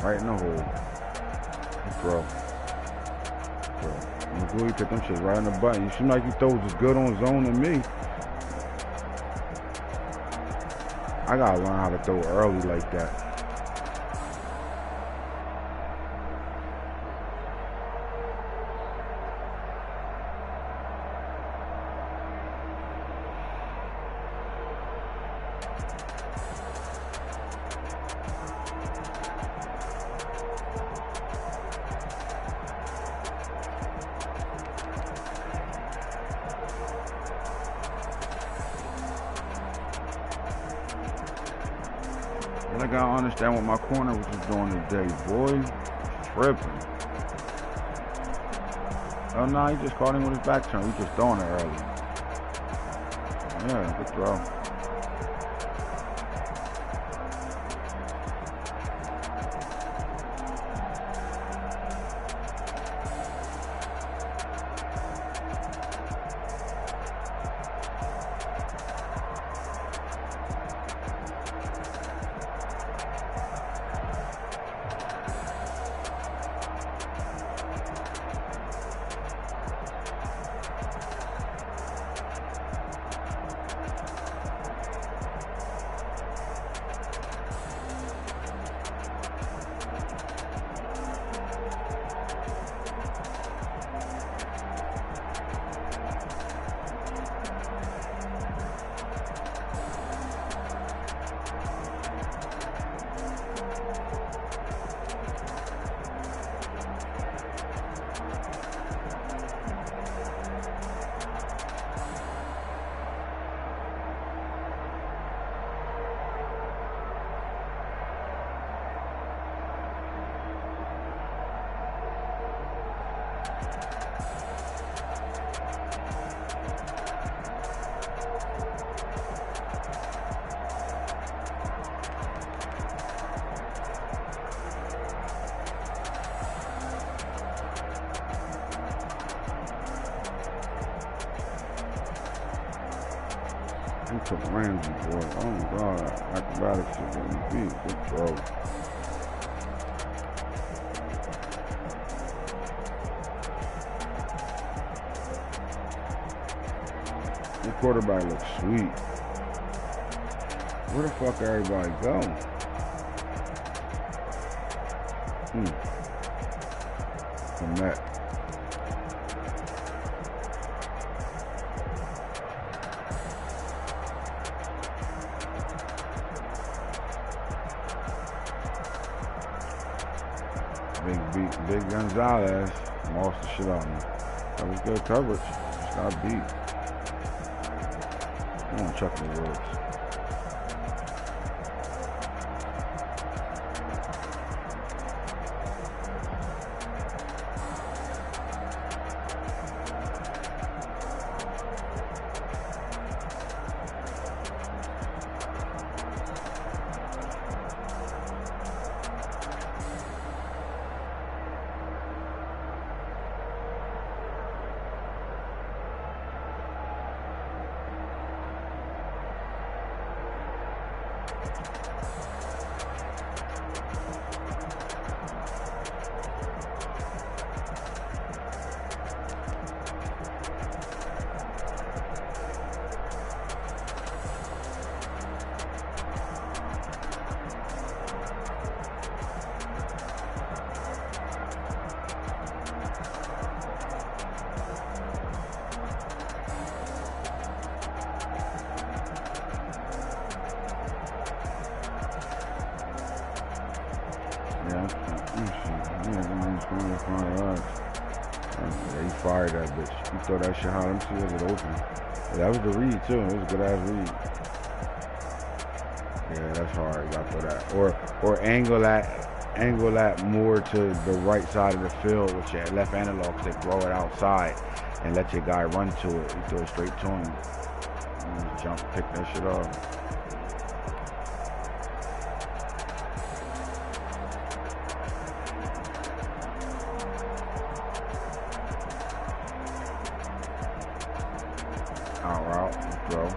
S1: Right in the hole. Good throw. You put them shit right in the button. You seem like you throw as good on zone than me. I gotta learn how to throw early like that. I gotta understand what my corner was doing today, boy. Tripping. Oh no, he just caught him with his back turn. He just throwing it early. Yeah, good throw. He took Ramsey, boy. Oh my God. Acrobatics shit on the beat. Good throw. The quarterback looks sweet. Where the fuck everybody go? The Met. Big Gonzalez lost the shit out of me. That was good coverage. Just got beat. I'm gonna chuck the Woods. He fired that bitch. He throw that shit high. Let me see if it open. Yeah, that was the read too. It was a good ass read. Yeah, that's hard. You gotta throw that. Or angle that more to the right side of the field with your left analog stick. Throw it outside and let your guy run to it. You throw it straight to him. You jump, pick that shit off. Out route, throw.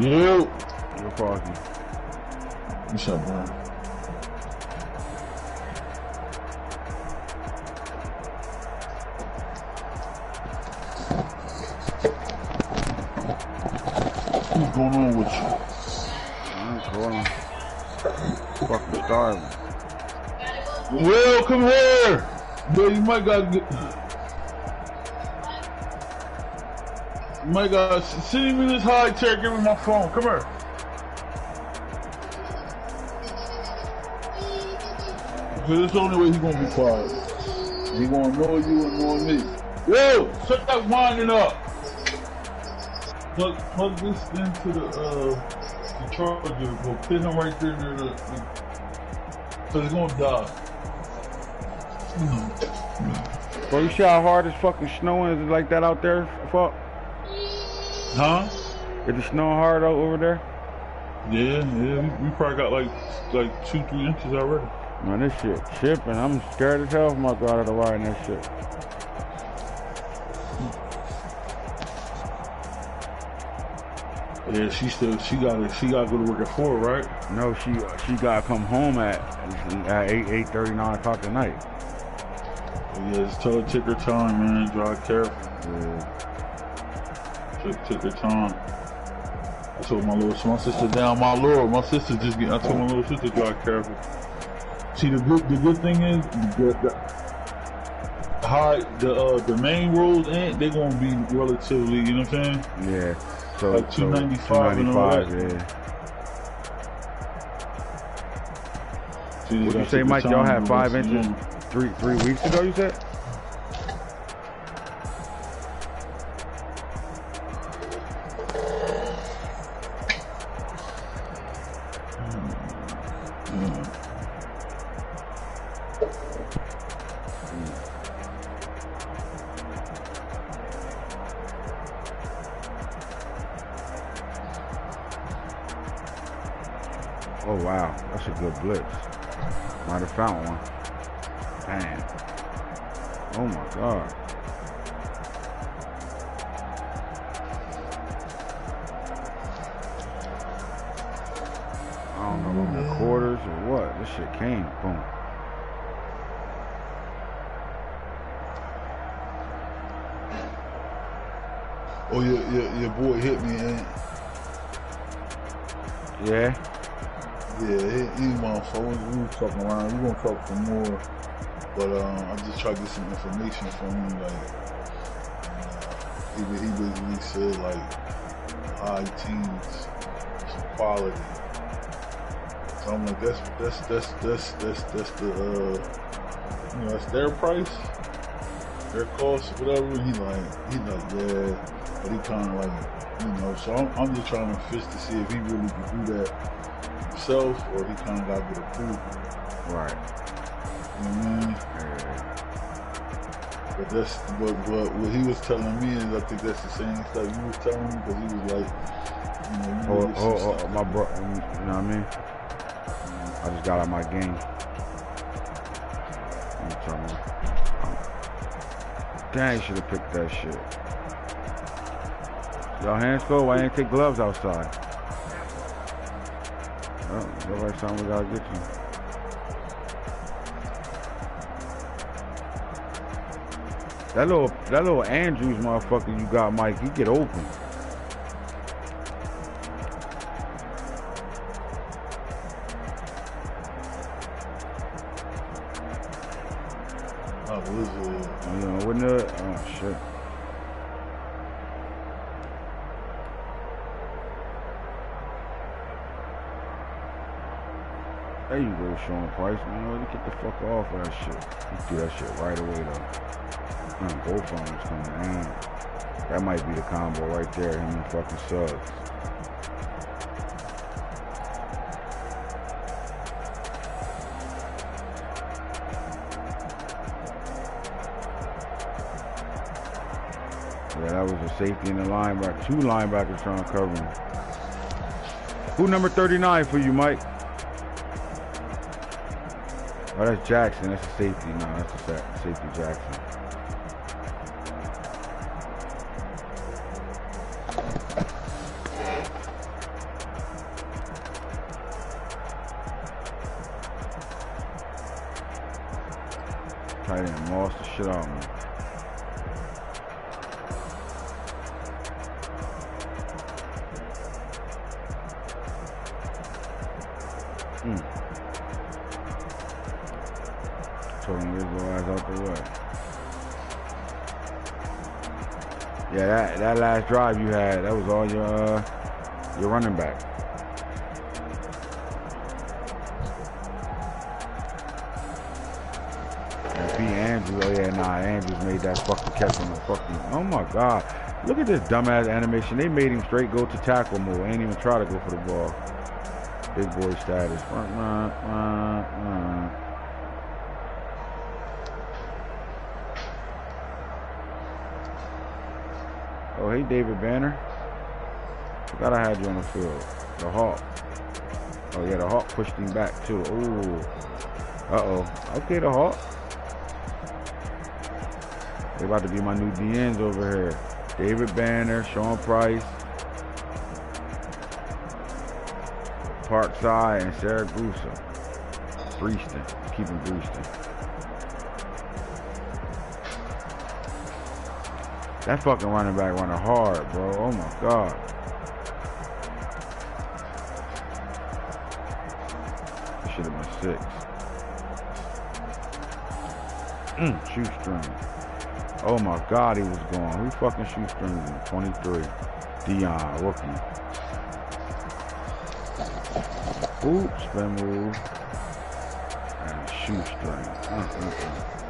S6: Yo.
S1: You're talking.
S6: What's up, man? What's going on with you?
S1: I'm calling. Fucking starving.
S6: Will, come here. Yo, you might gotta get. You might gotta send me this high chair. Give me my phone. Come here. Cause it's the only way he gonna be quiet. He gonna annoy you and annoy me. Yo, shut that winding up. Plug this into the charger. Go pin him right there near so he's gonna die.
S1: Bro, you see how hard it's fucking snowing? Is it like that out there? Fuck.
S6: Huh?
S1: Is it snowing hard over there?
S6: Yeah. We probably got like 2-3 inches already.
S1: Man, this shit chipping. I'm scared as hell from my daughter to ride in that shit.
S6: Yeah, she gotta go to work at 4, right?
S1: No, she gotta come home at 8:30, 9 o'clock at night.
S6: Yeah, just tell her take her time, man. Drive careful.
S1: Yeah.
S6: Take her time. I told my sister down my lord. My sister I told my little sister drive careful. See, the good thing is the main roads they gonna be relatively, you know what I'm saying?
S1: Yeah. So
S6: like 295 and all that.
S1: Yeah. What'd you say, Mike? Y'all had 5 inches 3 weeks ago, you said? Oh, wow. That's a good blitz. Might have found one. Damn. Oh, my God. I don't know, the quarters or what. This shit came. Boom.
S6: Oh, your boy hit me, ain't?
S1: Yeah?
S6: Yeah, he motherfucker. We were talking around. We gonna talk some more, but I just tried to get some information from him. Like, he basically said like high teens, some quality. So I'm like, that's the that's their price, their cost, whatever. And he's like, yeah, but he kind of like, So I'm just trying to fish to see if he really can do that himself, or he kind of got to get approved.
S1: Right.
S6: You know what I mean?
S1: Yeah.
S6: But what he was telling me is, I think that's the same stuff you was telling me, because he was like,
S1: my bro, you know what I mean? I just got out my game. Dang, should have picked that shit. Y'all hands cold? Why ain't take gloves outside? Well, every time we gotta get you. That little Andrews motherfucker you got, Mike, he get open. Wouldn't it? Oh shit. There you go, Sean Price, man. You get the fuck off of that shit. You do that shit right away though. Both of them coming in. That might be the combo right there, him and fucking Suggs. Yeah, that was a safety in the linebacker. 2 linebackers trying to cover him. Who number 39 for you, Mike? Oh, that's Jackson. That's a safety. No, that's a safety Jackson. Tight end lost the shit out of me. Told him to go ass out the way. Yeah, that last drive you had, that was all your running back. And P. Andrews, oh yeah, nah, Andrews made that fucking catch on the fucking, oh my God. Look at this dumbass animation. They made him straight go to tackle mode. Ain't even try to go for the ball. Big boy status. Oh, hey, David Banner. Forgot I had you on the field. The Hawk. Oh, yeah, the Hawk pushed him back, too. Ooh. Uh-oh. Okay, the Hawk. They about to be my new DNs over here. David Banner, Sean Price, Parkside, and Sarah Grusa. Breeston. Keeping Breeston. That fucking running back running hard, bro. Oh my God. That should have been 6. Shoestring. Oh my God, he was gone. Who fucking shoestrings him? 23. Dion, rookie. Oops, spin move. shoestring.